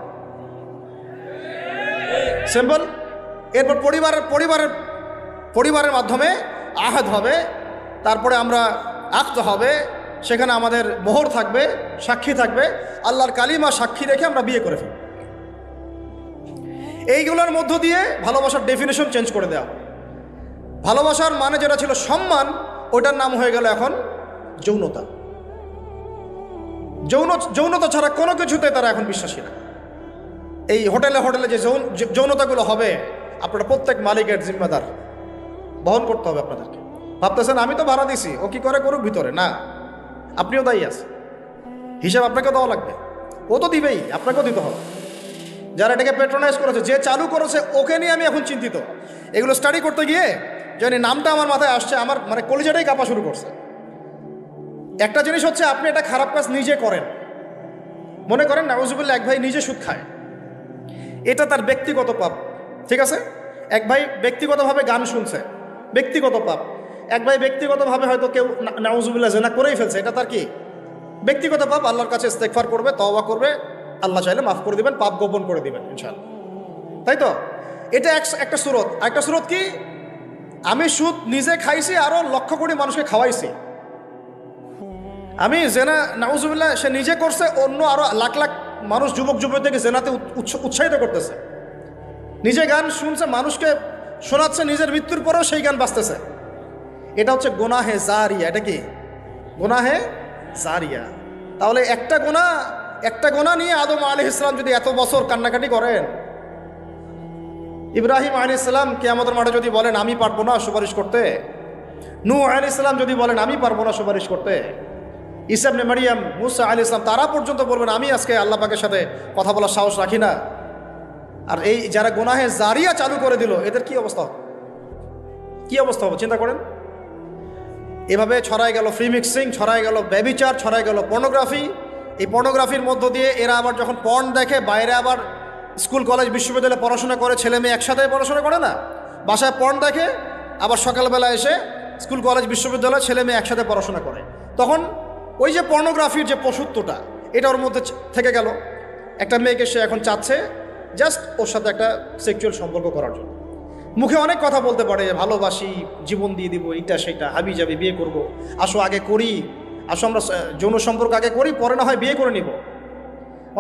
সিম্পল। এরপর পরিবারের মাধ্যমে আহাদ হবে, তারপরে আমরা আক্ত হবে, সেখানে আমাদের মোহর থাকবে, সাক্ষী থাকবে, আল্লাহর কালিমা সাক্ষী রেখে আমরা বিয়ে করে ফেলব। এইগুলোর মধ্য দিয়ে ভালোবাসার ডেফিনেশন চেঞ্জ করে দেওয়া। ভালোবাসার মানে যেটা ছিল সম্মান, ওটার নাম হয়ে গেল এখন যৌনতা। যৌনতা ছাড়া কোনো কিছুতে তারা এখন বিশ্বাসী না। এই হোটেলে যে যৌনতাগুলো হবে, আপনারা প্রত্যেক মালিকের জিম্মেদার, বহন করতে হবে আপনাদেরকে। ভাবতেছেন আমি তো ভাড়া দিছি, ও কি করে করুক ভিতরে, না, আপনিও দায়ী আছেন, হিসাব আপনাকে দেওয়া লাগবে। ও তো দিবেই, আপনাকেও দিতে হবে। যারা এটাকে প্যাট্রোনাইজ করেছে, যে চালু করেছে, ওকে নিয়ে আমি এখন চিন্তিত। এগুলো স্টাডি করতে গিয়ে যখন নামটা আমার মাথায় আসছে, আমার মানে কলিজাটাই কাঁপা শুরু করছে। একটা জিনিস হচ্ছে, আপনি একটা খারাপ কাজ নিজে করেন, মনে করেন নাউজুবিল্লাহ এক ভাই নিজে সুদ খায়, এটা তার ব্যক্তিগত পাপ, ঠিক আছে? এক ভাই ব্যক্তিগতভাবে গান শুনছে, ব্যক্তিগত পাপ। এক ভাই ব্যক্তিগতভাবে হয়তো কেউ নাউজুবিল্লাহ জেনা করেই ফেলছে, এটা তার কি? ব্যক্তিগত পাপ। আল্লাহর কাছে ইস্তেগফার করবে, তওবা করবে, আল্লাহ চাইলে মাফ করে দিবেন, পাপ গোপন করে দিবেন ইনশাআল্লাহ, তাই তো? এটা একটা সুরত। একটা সুরত কি? আমি সুদ নিজে খাইছি, আরও লক্ষ কোটি মানুষকে খাওয়াইছি। আমি জেনা নাউজুবিল্লাহ সে নিজে করছে, অন্য আরও লাখ লাখ মানুষ, যুবক যুবতীকে জেনাতে উৎসাহিত করতেছে। নিজে গান শুনছে, মানুষকে শোনাচ্ছে, নিজের মৃত্যুর পরেও সেই গান বাজতেছে। এটা হচ্ছে গুনাহে জারিয়া। এটা কি? গুনাহে জারিয়া। তাহলে একটা গুনাহ নিয়ে আদম আলাইহিস সালাম যদি এত বছর কান্নাকাটি করেন, ইব্রাহিম আলাইহিস সালাম কিয়ামতের মাঠে যদি বলেন আমি পারবো না সুপারিশ করতে, নূহ আলাইহিস সালাম যদি বলেন আমি পারবো না সুপারিশ করতে, ঈসা ইবনে মারইয়াম, মুসা আলাইহিস সালাম তারা পর্যন্ত বলবেন আমি আজকে আল্লাহ পাকের সাথে কথা বলার সাহস রাখি না। আর এই যারা গুনাহে জারিয়া চালু করে দিল, এদের কি অবস্থা হবে? কি অবস্থা হবে চিন্তা করেন। এভাবে ছড়াই গেল ফ্রি মিক্সিং, ছড়াই গেল ব্যভিচার, ছড়াই গেল পর্নোগ্রাফি। এই পর্নোগ্রাফির মধ্য দিয়ে এরা আবার যখন পর্ন দেখে, বাইরে আবার স্কুল কলেজ বিশ্ববিদ্যালয়ে পড়াশোনা করে, ছেলে মেয়ে একসাথে পড়াশোনা করে না, বাসায় পর্ন দেখে, আবার সকালবেলা এসে স্কুল কলেজ বিশ্ববিদ্যালয়ে ছেলে মেয়ে একসাথে পড়াশোনা করে। তখন ওই যে পর্নোগ্রাফির যে পশুত্বটা, এটা ওর মধ্যে থেকে গেল। একটা মেয়েকে সে এখন চাচ্ছে জাস্ট ওর সাথে একটা সেক্সুয়াল সম্পর্ক করার জন্য। মুখে অনেক কথা বলতে পারে, ভালোবাসি, জীবন দিয়ে দিব, এইটা সেটা, হাবি যাবি, বিয়ে করব, আসো আগে করি, আসো আমরা যৌন সম্পর্ক আগে করি, পরে না হয় বিয়ে করে নিব।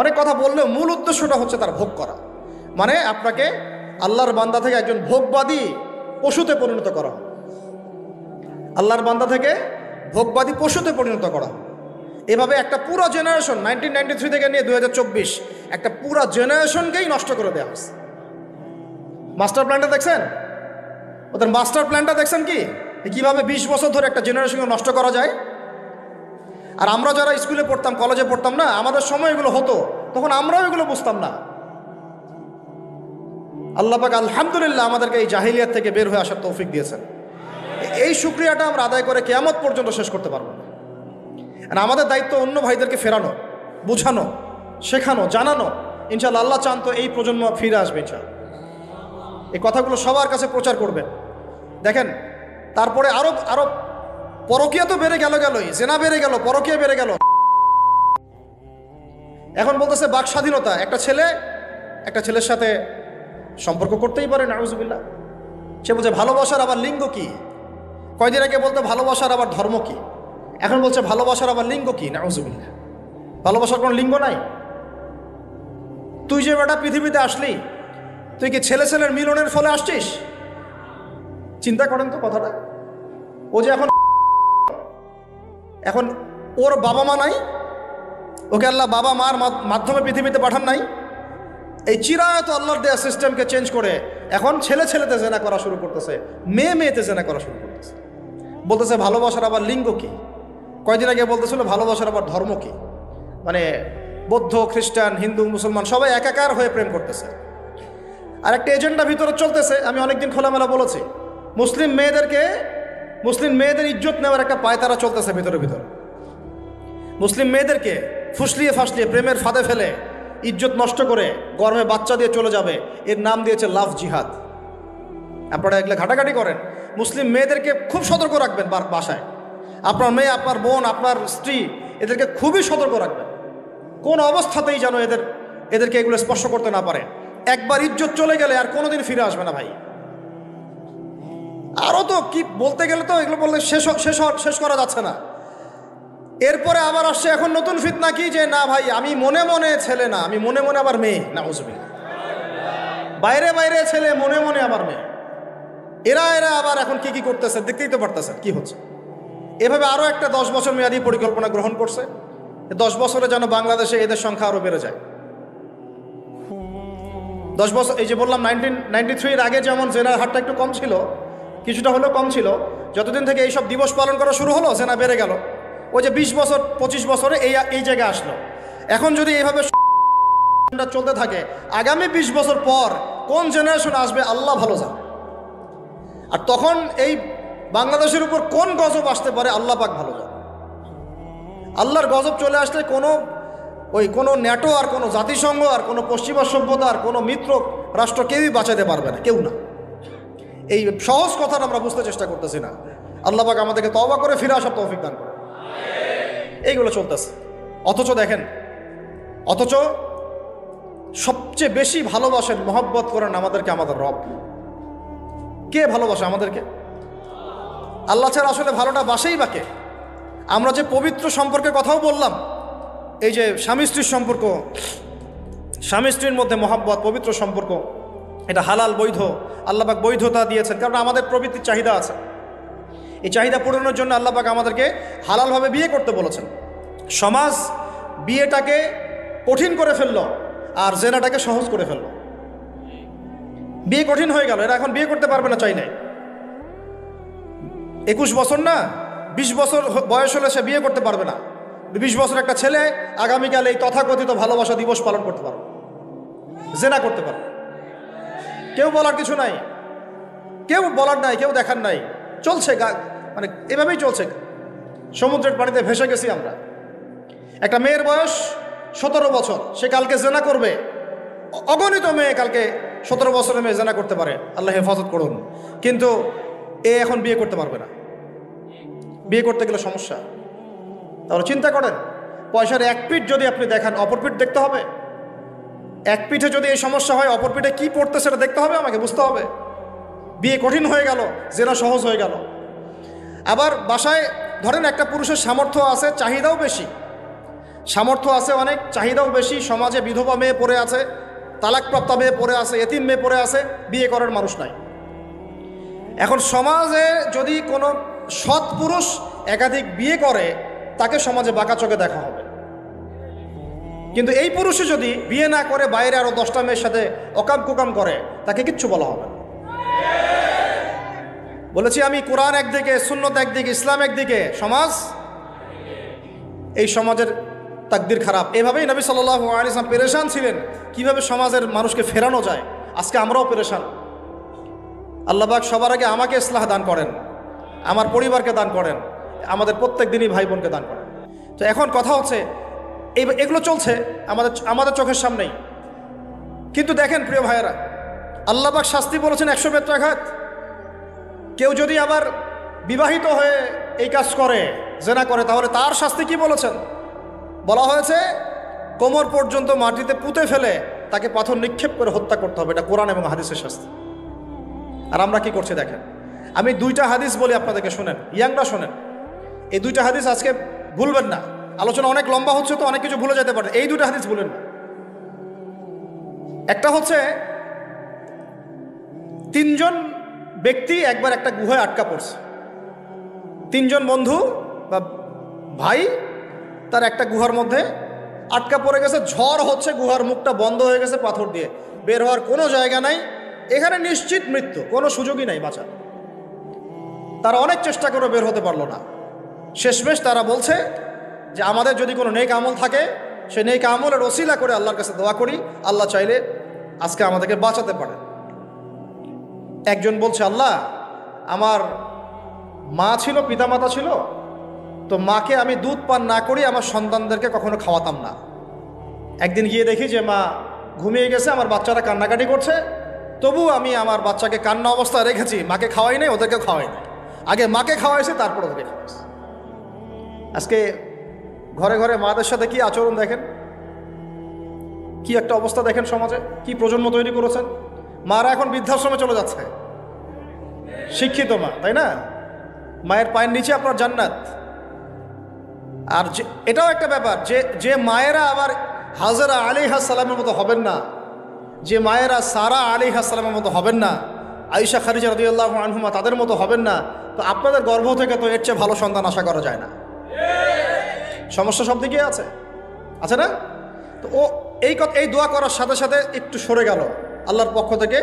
অনেক কথা বললেও মূল উদ্দেশ্যটা হচ্ছে তার ভোগ করা। মানে আপনাকে আল্লাহর বান্দা থেকে একজন ভোগবাদী পশুতে পরিণত করা হয়। আল্লাহর বান্দা থেকে ভোগবাদী পশুতে পরিণত করা হয়। এভাবে একটা পুরো জেনারেশন 1993 থেকে নিয়ে 2024 একটা পুরো জেনারেশনকেই নষ্ট করে দেওয়া হয়েছে। মাস্টার প্ল্যানটা দেখছেন? ওদের মাস্টার প্ল্যানটা দেখছেন কি? কীভাবে 20 বছর ধরে একটা জেনারেশনকে নষ্ট করা যায়। আর আমরা যারা স্কুলে পড়তাম, কলেজে পড়তাম না, আমাদের সময় এগুলো হতো, তখন আমরাও এগুলো বুঝতাম না। আল্লাহ পাক আলহামদুলিল্লাহ আমাদেরকে এই জাহিলিয়াত থেকে বের হয়ে আসার তৌফিক দিয়েছেন। এই শুকরিয়াটা আমরা আদায় করে কিয়ামত পর্যন্ত শেষ করতে পারবো না। আর আমাদের দায়িত্ব অন্য ভাইদেরকে ফেরানো, বুঝানো, শেখানো, জানানো। ইনশাআল্লাহ আল্লাহ চান তো এই প্রজন্ম ফিরে আসবে ইনশাআল্লাহ। এই কথাগুলো সবার কাছে প্রচার করবেন। দেখেন তারপরে আরো আরো পরকীয়া তো বেড়ে গেলই, জেনা বেড়ে গেল, পরকীয়া বেড়ে গেল। এখন বলতেছে বাক স্বাধীনতা, একটা ছেলের সাথে সম্পর্ক করতেই পারে, নাউজুবিল্লাহ। সে বলছে ভালোবাসার আবার লিঙ্গ কি? কয়দিন আগে বলতো ভালোবাসার আবার ধর্ম কি, এখন বলছে ভালোবাসার আবার লিঙ্গ কি? নাউজুবিল্লাহ। ভালোবাসার কোনো লিঙ্গ নাই। তুই যে বেটা পৃথিবীতে আসলি, তুই কি ছেলে ছেলের মিলনের ফলে আসছিস? চিন্তা করেন তো কথাটা। ও যে এখন ওর বাবা মা নাই, ওকে আল্লাহ বাবা মার মাধ্যমে পৃথিবীতে পাঠান নাই। এই চিরায়ত আল্লাহর দেয়া সিস্টেমকে চেঞ্জ করে এখন ছেলেতে জেনা করা শুরু করতেছে, মেয়েতে জেনা করা শুরু করতেছে। বলতেছে ভালোবাসার আবার লিঙ্গ কি? কয়দিন আগে বলতেছিল ভালোবাসার আবার ধর্ম কি? মানে বৌদ্ধ, খ্রিস্টান, হিন্দু, মুসলমান সবাই একাকার হয়ে প্রেম করতেছে। আর একটা এজেন্ডা ভিতরে চলতেছে, আমি অনেকদিন খোলামেলা বলেছি, মুসলিম মেয়েদের ইজ্জত নেওয়ার একটা পায়তারা চলতেছে ভিতরে। মুসলিম মেয়েদেরকে ফুসলিয়ে ফাসলিয়ে প্রেমের ফাঁদে ফেলে ইজ্জত নষ্ট করে গর্ভে বাচ্চা দিয়ে চলে যাবে, এর নাম দিয়েছে লাভ জিহাদ। আপনারা এগুলো ঘাটাঘাটি করেন। মুসলিম মেয়েদেরকে খুব সতর্ক রাখবেন বাসায়। আপনার মেয়ে, আপনার বোন, আপনার স্ত্রী, এদেরকে খুবই সতর্ক রাখবেন। কোন অবস্থাতেই যেন এদেরকে এগুলো স্পর্শ করতে না পারে। একবার ইজ্জত চলে গেলে আর কোনোদিন ফিরে আসবে না ভাই। আরও তো কি বলতে গেলে তো এগুলো বললে শেষ করা যাচ্ছে না। এরপরে আবার আসছে এখন নতুন ফিতনা কি, যে না ভাই আমি মনে মনে ছেলে না, আমি মনে মনে আবার মেয়ে। না বুঝবি, বাইরে ছেলে, মনে মনে আবার মেয়ে। এরা আবার এখন কি করতেছে দেখতেই তো পারতেছেন কি হচ্ছে। এভাবে আরও একটা 10 বছর মেয়াদী পরিকল্পনা গ্রহণ করছে। 10 বছরে যেন বাংলাদেশে এদের সংখ্যা আরও বেড়ে যায়। 10 বছর, এই যে বললাম 1993-এর আগে যেমন জেনার হারটা একটু কম ছিল, কিছুটা হলেও কম ছিল, যতদিন থেকে এইসব দিবস পালন করা শুরু হলো জেনা বেড়ে গেল। ওই যে 20 বছর 25 বছরে এই জায়গায় আসলো। এখন যদি এইভাবে চলতে থাকে, আগামী 20 বছর পর কোন জেনারেশন আসবে আল্লাহ ভালো জানে। আর তখন এই বাংলাদেশের উপর কোন গজব আসতে পারে আল্লাহ পাক ভালো জানে। আল্লাহর গজব চলে আসলে কোনো ন্যাটো আর কোনো জাতিসংঘ আর কোনো পশ্চিমা সভ্যতা আর কোনো মিত্র রাষ্ট্র কেউই বাঁচাতে পারবে না, কেউ না। এই সহজ কথাটা আমরা বুঝতে চেষ্টা করতেছি না। আল্লাহ পাক আমাদেরকে তওবা করে ফিরে আসার তৌফিক দান করে। এইগুলো চলতেছে। অথচ সবচেয়ে বেশি ভালোবাসেন, মহব্বত করেন আমাদেরকে আমাদের রব। কে ভালোবাসে আমাদেরকে? আল্লাহ ছাড়া আসলে ভালোটা বাসেই বাকে। আমরা যে পবিত্র সম্পর্কের কথাও বললাম, এই যে স্বামী স্ত্রীর সম্পর্ক, স্বামী স্ত্রীর মধ্যে মহব্বত, পবিত্র সম্পর্ক, এটা হালাল, বৈধ। আল্লাহ পাক বৈধতা দিয়েছেন, কারণ আমাদের প্রবৃত্তির চাহিদা আছে। এই চাহিদা পূরণের জন্য আল্লাহ পাক আমাদেরকে হালালভাবে বিয়ে করতে বলেছেন। সমাজ বিয়েটাকে কঠিন করে ফেললো আর জেনাটাকে সহজ করে ফেললো। বিয়ে কঠিন হয়ে গেল, এরা এখন বিয়ে করতে পারবে না চাইলে। 21 বছর না, 20 বছর বয়স হলে সে বিয়ে করতে পারবে না। 20 বছর একটা ছেলে আগামীকাল এই তথাকথিত ভালোবাসা দিবস পালন করতে পারবে, জেনা করতে পারবে। কেউ বলার কিছু নাই, কেউ বলার নাই, কেউ দেখার নাই। চলছে, মানে এভাবেই চলছে। সমুদ্রের পানিতে ভেসে গেছি আমরা। একটা মেয়ের বয়স 17 বছর, সে কালকে জেনা করবে। অগণিত মেয়ে কালকে 17 বছরের মেয়ে জেনা করতে পারে, আল্লাহ হেফাজত করুন। কিন্তু এখন বিয়ে করতে পারবে না। বিয়ে করতে গেলে সমস্যা। তাহলে চিন্তা করেন, পয়সার এক পিঠ যদি আপনি দেখান, অপর পিঠ দেখতে হবে। এক পিঠে যদি এই সমস্যা হয়, অপর পিঠে কী পড়তে সেটা দেখতে হবে, আমাকে বুঝতে হবে। বিয়ে কঠিন হয়ে গেল, জেনা সহজ হয়ে গেল। আবার বাসায় ধরেন একটা পুরুষের সামর্থ্য আছে, চাহিদাও বেশি, সামর্থ্য আছে অনেক, চাহিদাও বেশি। সমাজে বিধবা মেয়ে পড়ে আছে, তালাকপ্রাপ্তা মেয়ে পড়ে আছে, এতিম মেয়ে পড়ে আছে, বিয়ে করার মানুষ নাই। এখন সমাজে যদি কোনো সৎ পুরুষ একাধিক বিয়ে করে, তাকে সমাজে বাঁকা চোখে দেখা হবে। কিন্তু এই পুরুষে যদি বিয়ে না করে বাইরে আরো 10টা মেয়ের সাথে অকাম কুকাম করে, তাকে কিচ্ছু বলা হবে না। বলেছি আমি, কোরআন একদিকে, সুন্নত একদিকে, ইসলাম একদিকে, সমাজ এই সমাজের তাকদির খারাপ। এভাবেই নবী সাল্লাল্লাহু আলাইহি ওয়াসাল্লাম পেরেশান ছিলেন কিভাবে সমাজের মানুষকে ফেরানো যায়। আজকে আমরাও পেরেশান। আল্লাহ পাক সবার আগে আমাকে ইসলাহ দান করেন, আমার পরিবারকে দান করেন, আমাদের প্রত্যেক দিনই ভাই বোনকে দান করেন। তো এখন কথা হচ্ছে এগুলো চলছে আমাদের চোখের সামনেই। কিন্তু দেখেন প্রিয় ভাইয়েরা, আল্লাহ পাক শাস্তি বলেছেন 100 বেত্রাঘাত। কেউ যদি আবার বিবাহিত হয়ে এই কাজ করে, জেনা করে, তাহলে তার শাস্তি কি বলেছেন? বলা হয়েছে কোমর পর্যন্ত মাটিতে পুঁতে ফেলে তাকে পাথর নিক্ষেপ করে হত্যা করতে হবে। এটা কোরআন এবং হাদিসের শাস্তি। আর আমরা কি করছি দেখেন। আমি 2টা হাদিস বলি আপনাদেরকে, শোনেন, ইয়াংরা শোনেন। এই 2টা হাদিস আজকে ভুলবেন না। আলোচনা অনেক লম্বা হচ্ছে তো অনেক কিছু ভুলে যেতে পারে, এই 2টা হাদিস ভুলেন না। একটা হচ্ছে 3 জন ব্যক্তি একবার একটা গুহায় আটকা পড়ছে। 3 জন বন্ধু বা ভাই তার একটা গুহার মধ্যে আটকা পড়ে গেছে। ঝড় হচ্ছে, গুহার মুখটা বন্ধ হয়ে গেছে পাথর দিয়ে, বের হওয়ার কোনো জায়গা নাই। এখানে নিশ্চিত মৃত্যু, কোনো সুযোগই নাই বাঁচার। তারা অনেক চেষ্টা করে বের হতে পারলো না। শেষমেশ তারা বলছে যে আমাদের যদি কোনো নেক আমল থাকে, সে নেক আমলের ওসিলা করে আল্লাহর কাছে দোয়া করি, আল্লাহ চাইলে আজকে আমাদেরকে বাঁচাতে পারে। একজন বলছে, আল্লাহ, আমার মা ছিল, পিতামাতা ছিল, তো মাকে আমি দুধ পান না করি আমার সন্তানদেরকে কখনো খাওয়াতাম না। একদিন গিয়ে দেখি যে মা ঘুমিয়ে গেছে, আমার বাচ্চারা কান্নাকাটি করছে, তবু আমি আমার বাচ্চাকে কান্না অবস্থায় রেখেছি, মাকে খাওয়াই নাই, ওদেরকে খাওয়াই নাই। আগে মাকে খাওয়াইছে, তারপর ওদেরকে খাওয়াইছে। আজকে ঘরে ঘরে মাদের সাথে কি আচরণ দেখেন, কি একটা অবস্থা দেখেন সমাজে, কি প্রজন্ম তৈরি করেছেন। মারা এখন বৃদ্ধাশ্রমে চলে যাচ্ছে, শিক্ষিত মা, তাই না? মায়ের পায়ের নিচে আপনার জান্নাত। আর এটাও একটা ব্যাপার যে মায়েরা আবার হাজরা আলাইহিস সালামের মতো হবেন না, যে মায়েরা সারা আলাইহিস সালামের মতো হবেন না, আয়েশা খাদিজা রাদিয়াল্লাহু আনহুমা তাদের মতো হবেন না, তো আপনাদের গর্ভ থেকে তো এর চেয়ে ভালো সন্তান আশা করা যায় না। সমস্যা সব দিকে আছে না? তো এই দোয়া করার সাথে সাথে একটু সরে গেল আল্লাহর পক্ষ থেকে,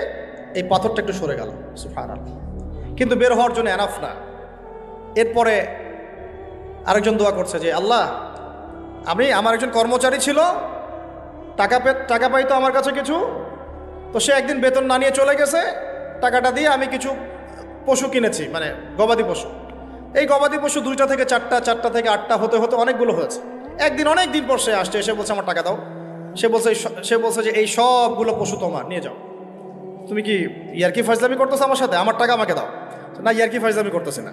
এই পাথরটা একটু সরে গেল, সুবহানাল্লাহ। কিন্তু বের হওয়ার জন্য এনাফ না। এরপরে আরেকজন দোয়া করছে যে আল্লাহ, আমার একজন কর্মচারী ছিল, টাকা পাইতো আমার কাছে কিছু, তো সে একদিন বেতন না নিয়ে চলে গেছে। টাকাটা দিয়ে আমি কিছু পশু কিনেছি, মানে গবাদি পশু। এই গবাদি পশু 2টা থেকে 4টা, 4টা থেকে 8টা হতে হতে অনেকগুলো হয়েছে। একদিন অনেক দিন পর সে আসছে, এসে বলছে আমার টাকা দাও। সে বলছে যে এই সবগুলো পশু তোমার, নিয়ে যাও। তুমি কি ইয়ারকি ফাজলামি করতেছো আমার সাথে? আমার টাকা আমাকে দাও। না, ইয়ারকি ফাজলামি করতেছি না,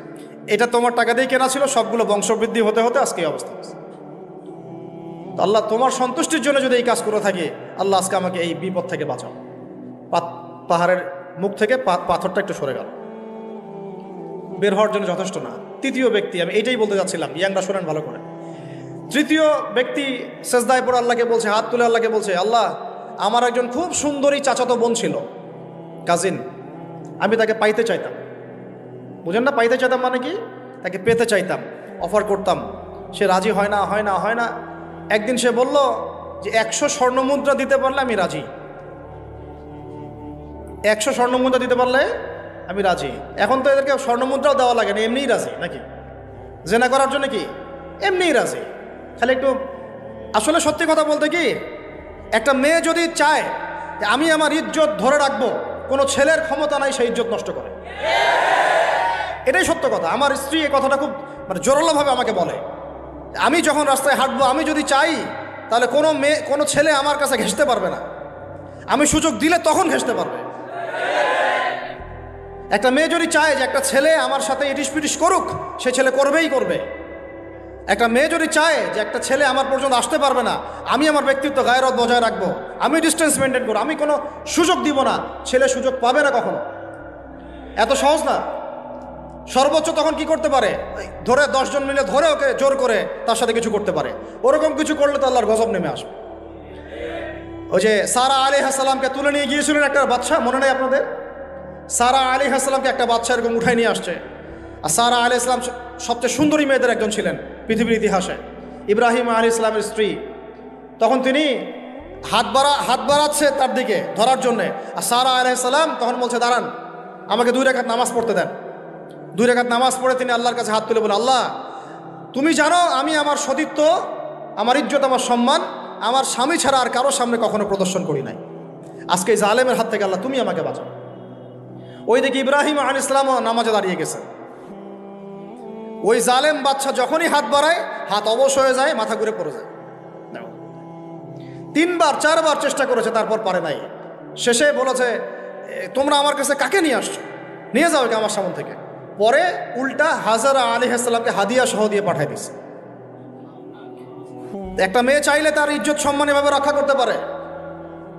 এটা তোমার টাকা দিয়ে কেনা ছিল, সবগুলো বংশবৃদ্ধি হতে হতে আজকে এই অবস্থা হচ্ছে। আল্লাহ, তোমার সন্তুষ্টির জন্য যদি এই কাজ করে থাকি, আল্লাহ আজকে আমাকে এই বিপদ থেকে বাঁচাও। পাহাড়ের মুখ থেকে পাথরটা একটু সরে গেল, বের হওয়ার জন্য যথেষ্ট না। 3য় ব্যক্তি, আমি এইটাই বলতে যাচ্ছিলাম, ইয়াংরা শোনেন ভালো করে। 3য় ব্যক্তি সেজদায় পড়ে আল্লাহকে বলছে, হাত তুলে আল্লাহকে বলছে, আল্লাহ, আমার একজন খুব সুন্দরী চাচাতো বোন ছিল, কাজিন, আমি তাকে পাইতে চাইতাম। বুঝেন না? পাইতে চাইতাম মানে কি? তাকে পেতে চাইতাম, অফার করতাম। সে রাজি হয় না। একদিন সে বলল যে 100 স্বর্ণমুদ্রা দিতে পারলে আমি রাজি। 100 স্বর্ণমুদ্রা দিতে পারলে আমি রাজি। এখন তো এদেরকে স্বর্ণমুদ্রাও দেওয়া লাগে না, এমনিই রাজি নাকি? জেনা করার জন্য কি এমনিই রাজি, খালি একটু। আসলে সত্যি কথা বলতে কি, একটা মেয়ে যদি চায় যে আমি আমার ইজ্জত ধরে রাখবো, কোনো ছেলের ক্ষমতা নাই সেই ইজ্জত নষ্ট করে। এটাই সত্য কথা। আমার স্ত্রী এই কথাটা খুব জোরালোভাবে আমাকে বলে, আমি যখন রাস্তায় হাঁটবো, আমি যদি চাই, তাহলে কোনো ছেলে আমার কাছে ঘেঁষতে পারবে না। আমি সুযোগ দিলে তখন ঘেঁষতে পারবে। একটা মেয়ে যদি চায় যে একটা ছেলে আমার সাথে ইটিস পিটিস করুক, সে ছেলে করবেই করবে। একটা মেয়ে যদি চায় যে একটা ছেলে আমার পর্যন্ত আসতে পারবে না, আমি আমার ব্যক্তিত্ব গায়রত বজায় রাখবো, আমি ডিস্টেন্স মেনটেন করবো, আমি কোনো সুযোগ দিব না, ছেলে সুযোগ পাবে না কখনো। এত সহজ না। সর্বোচ্চ তখন কি করতে পারে, ধরে 10 জন মিলে ধরে ওকে জোর করে তার সাথে কিছু করতে পারে। ওরকম কিছু করলে তো আল্লাহর গজব নেমে আসবে। ওই যে সারা আলাইহিস সালামকে তুলে নিয়ে গিয়েছিলেন একটা বাচ্চা, মনে নেই আপনাদের? সারা আলাইহিস সালামকে একটা বাচ্চা এরকম উঠাই নিয়ে আসছে। আর সারা আলাইহিস সালাম সবচেয়ে সুন্দরী মেয়েদের একজন ছিলেন পৃথিবীর ইতিহাসে, ইব্রাহিম আলাইহিস সালামের স্ত্রী। তখন তিনি হাত বাড়াচ্ছে তার দিকে ধরার জন্যে, আর সারা আলাইহিস সালাম তখন বলছে, দাঁড়ান, আমাকে 2 রাকাত নামাজ পড়তে দেন। 2 রাকাত নামাজ পড়ে তিনি আল্লাহর কাছে হাত তুলে বলে, আল্লাহ, তুমি জানো আমি আমার সতীত্ব, আমার ইজ্জত, আমার সম্মান আমার স্বামী ছাড়া আর কারোর সামনে কখনো প্রদর্শন করি নাই। আজকে এই জালেমের হাত থেকে আল্লাহ তুমি আমাকে বাঁচাও। ওই দিকে ইব্রাহিম আলাইহিস সালামও নামাজে দাঁড়িয়ে গেছে। ওই জালেম বাদশা যখনই হাত বাড়ায় হাত অবশ হয়ে যায়, মাথা ঘুরে পড়ে যায়। 3বার 4বার চেষ্টা করেছে, তারপর পারে নাই। শেষে বলেছে তোমরা আমার কাছে কাকে নিয়ে আসছো, নিয়ে যাও একে আমার সামনে থেকে। পরে উল্টা হাজারা আলাইহিস সালামকে হাদিয়া সহ দিয়ে পাঠাই দিছে। একটা মেয়ে চাইলে তার ইজ্জত সম্মান এভাবে রক্ষা করতে পারে।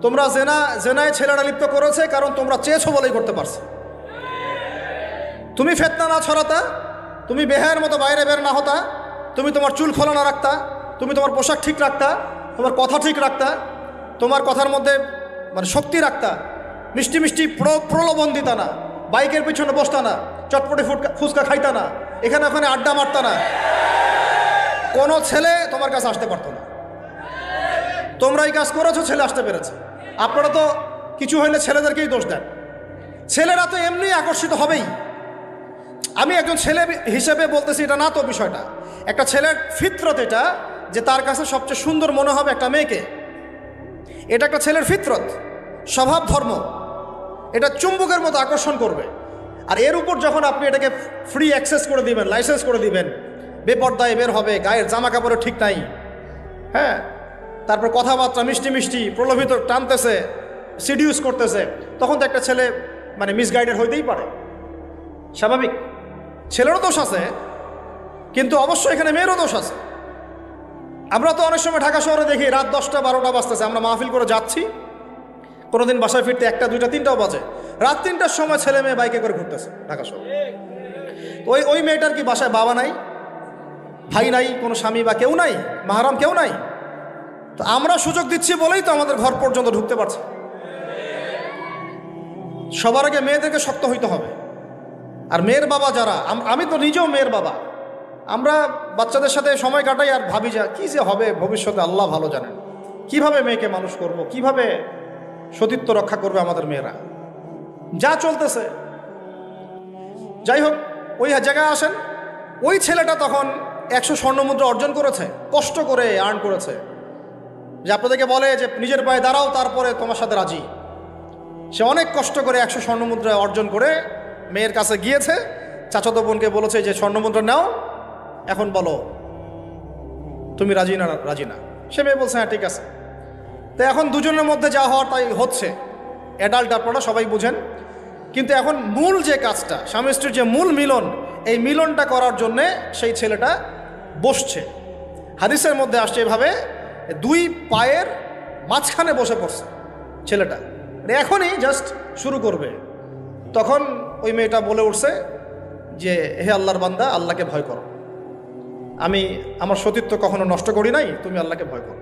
তোমরা জেনায় ছেলেরা লিপ্ত করেছে কারণ তোমরা চেয়েছো বলেই করতে পারছো। তুমি ফিতনা না ছড়াতা, তুমি বেহায়ের মতো বাইরে বের না হতা, তুমি তোমার চুল খোলা না রাখতা, তুমি তোমার পোশাক ঠিক রাখতা, তোমার কথা ঠিক রাখতা, তোমার কথার মধ্যে মানে শক্তি রাখতা, মিষ্টি মিষ্টি প্রলোভন দিতা না, বাইকের পিছনে বসতা না, চটপটে ফুচকা খাইতা না, এখানে ওখানে আড্ডা মারতা না, কোনো ছেলে তোমার কাছে আসতে পারতো না। তোমরা এই কাজ করেছো, ছেলে আসতে পেরেছে। আপনারা তো কিছু হইলে ছেলেদেরকেই দোষ দেন। ছেলেরা তো এমনি আকর্ষিত হবেই। আমি একজন ছেলে হিসেবে বলতেছি এটা না তো বিষয়টা। একটা ছেলের ফিতরত এটা যে তার কাছে সবচেয়ে সুন্দর মনে হবে একটা মেয়েকে। এটা একটা ছেলের ফিতরত, স্বভাব ধর্ম, এটা চুম্বকের মতো আকর্ষণ করবে। আর এর উপর যখন আপনি এটাকে ফ্রি অ্যাক্সেস করে দিবেন, লাইসেন্স করে দিবেন, বেপর্দায় বের হবে, গায়ের জামা কাপড়ে ঠিক নাই, হ্যাঁ, তারপর কথাবার্তা মিষ্টি মিষ্টি প্রলোভিত টানতেছে, সিডিউস করতেছে, তখন তো একটা ছেলে মানে মিসগাইডেড হইতেই পারে, স্বাভাবিক। ছেলেরও দোষ আছে, কিন্তু অবশ্যই এখানে মেয়েরও দোষ আছে। আমরা তো অনেক সময় ঢাকা শহরে দেখি রাত 10টা 12টা বাজতেছে, আমরা মাহফিল করে যাচ্ছি, কোনোদিন বাসায় ফিরতে 1টা 2টা 3টাও বাজে। রাত 3টার সময় ছেলে মেয়ে বাইকে করে ঘুরতেছে ঢাকা শহরে। ওই মেয়েটার কি বাসায় বাবা নাই, ভাই নাই, কোনো স্বামী বা কেউ নাই, মাহারাম কেউ নাই? তো আমরা সুযোগ দিচ্ছি বলেই তো আমাদের ঘর পর্যন্ত ঢুকতে পারছে। সবার আগে মেয়েদেরকে শক্ত হইতে হবে। আর মেয়ের বাবা যারা, আমি তো নিজেও মেয়ের বাবা, আমরা বাচ্চাদের সাথে সময় কাটাই আর ভাবি যা কী যে হবে ভবিষ্যতে আল্লাহ ভালো জানেন। কিভাবে মেয়েকে মানুষ করব, কিভাবে সতীত্ব রক্ষা করবে আমাদের মেয়েরা, যা চলতেছে। যাই হোক, ওই জায়গায় আসেন, ওই ছেলেটা তখন 100 স্বর্ণমুদ্রা অর্জন করেছে, কষ্ট করে আর্ন করেছে, যে আপনাদেরকে বলে যে নিজের পায়ে দাঁড়াও তারপরে তোমার সাথে রাজি। সে অনেক কষ্ট করে 100 স্বর্ণমুদ্রা অর্জন করে মেয়ের কাছে গিয়েছে, চাচাতো বোনকে বলেছে যে স্বর্ণমুদ্রা নাও, এখন বলো তুমি রাজি না রাজি না। সে মেয়ে বলছে হ্যাঁ ঠিক আছে। তো এখন দুজনের মধ্যে যা হওয়ার তাই হচ্ছে, অ্যাডাল্ট আপনারা সবাই বুঝেন। কিন্তু এখন মূল যে কাজটা, স্বামী স্ত্রীর যে মূল মিলন, এই মিলনটা করার জন্যে সেই ছেলেটা বসছে। হাদিসের মধ্যে আসছে এভাবে, 2 পায়ের মাঝখানে বসে পড়ছে ছেলেটা, এখনই জাস্ট শুরু করবে। তখন ওই মেয়েটা বলে উঠছে যে হে আল্লাহর বান্দা, আল্লাহকে ভয় করো, আমি আমার সতীত্ব কখনো নষ্ট করি নাই, তুমি আল্লাহকে ভয় করো।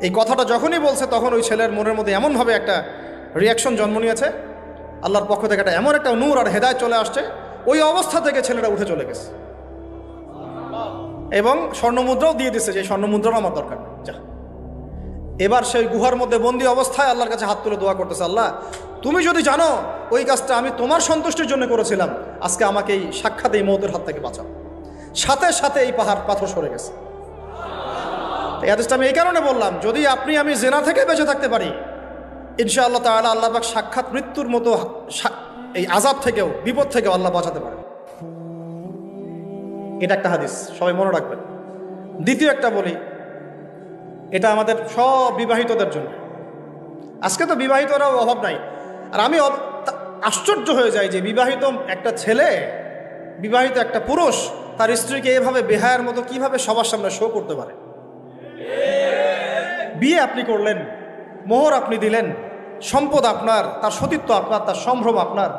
এই কথাটা যখনই বলছে তখন ওই ছেলের মনের মধ্যে এমনভাবে একটা রিয়াকশন জন্ম নিয়েছে, আল্লাহর পক্ষ থেকে এমন একটা নূর আর হেদায়েত চলে আসছে, ওই অবস্থা থেকে ছেলেটা উঠে চলে গেছে এবং স্বর্ণমুদ্রাও দিয়ে দিচ্ছে যে স্বর্ণমুদ্রাও আমার দরকার নেই, যা। এবার সেই গুহার মধ্যে বন্দি অবস্থায় আল্লাহর কাছে হাত তুলে দোয়া করতেছে, আল্লাহ তুমি যদি জানো ওই কাজটা আমি তোমার সন্তুষ্টির জন্য করেছিলাম, আজকে আমাকে এই সাক্ষাৎ এই মৌতের হাত থেকে বাঁচাও। সাথে সাথে এই পাথর সরে গেছে। এই হাদিসটা আমি এই কারণে বললাম, যদি আপনি আমি জেনা থেকে বেঁচে থাকতে পারি, ইনশাআল্লাহ তাআলা আল্লাহ পাক সাক্ষাৎ মৃত্যুর মতো এই আযাব থেকেও, বিপদ থেকেও আল্লাহ বাঁচাতে পারে। এটা একটা হাদিস, সবাই মনে রাখবেন। দ্বিতীয় একটা বলি, এটা আমাদের সব বিবাহিতদের জন্য। আজকে তো বিবাহিতরাও অভাব নাই। আর আমি আশ্চর্য হয়ে যাই যে বিবাহিত একটা ছেলে, বিবাহিত একটা পুরুষ তার স্ত্রীকে এভাবে বেহায়ার মতো কিভাবে সবার সামনে শো করতে পারে। বিয়ে আপনি করলেন, মোহর আপনি দিলেন, সম্পদ আপনার, তার সতীত্ব আপনার, তার সম্ভ্রম আপনার,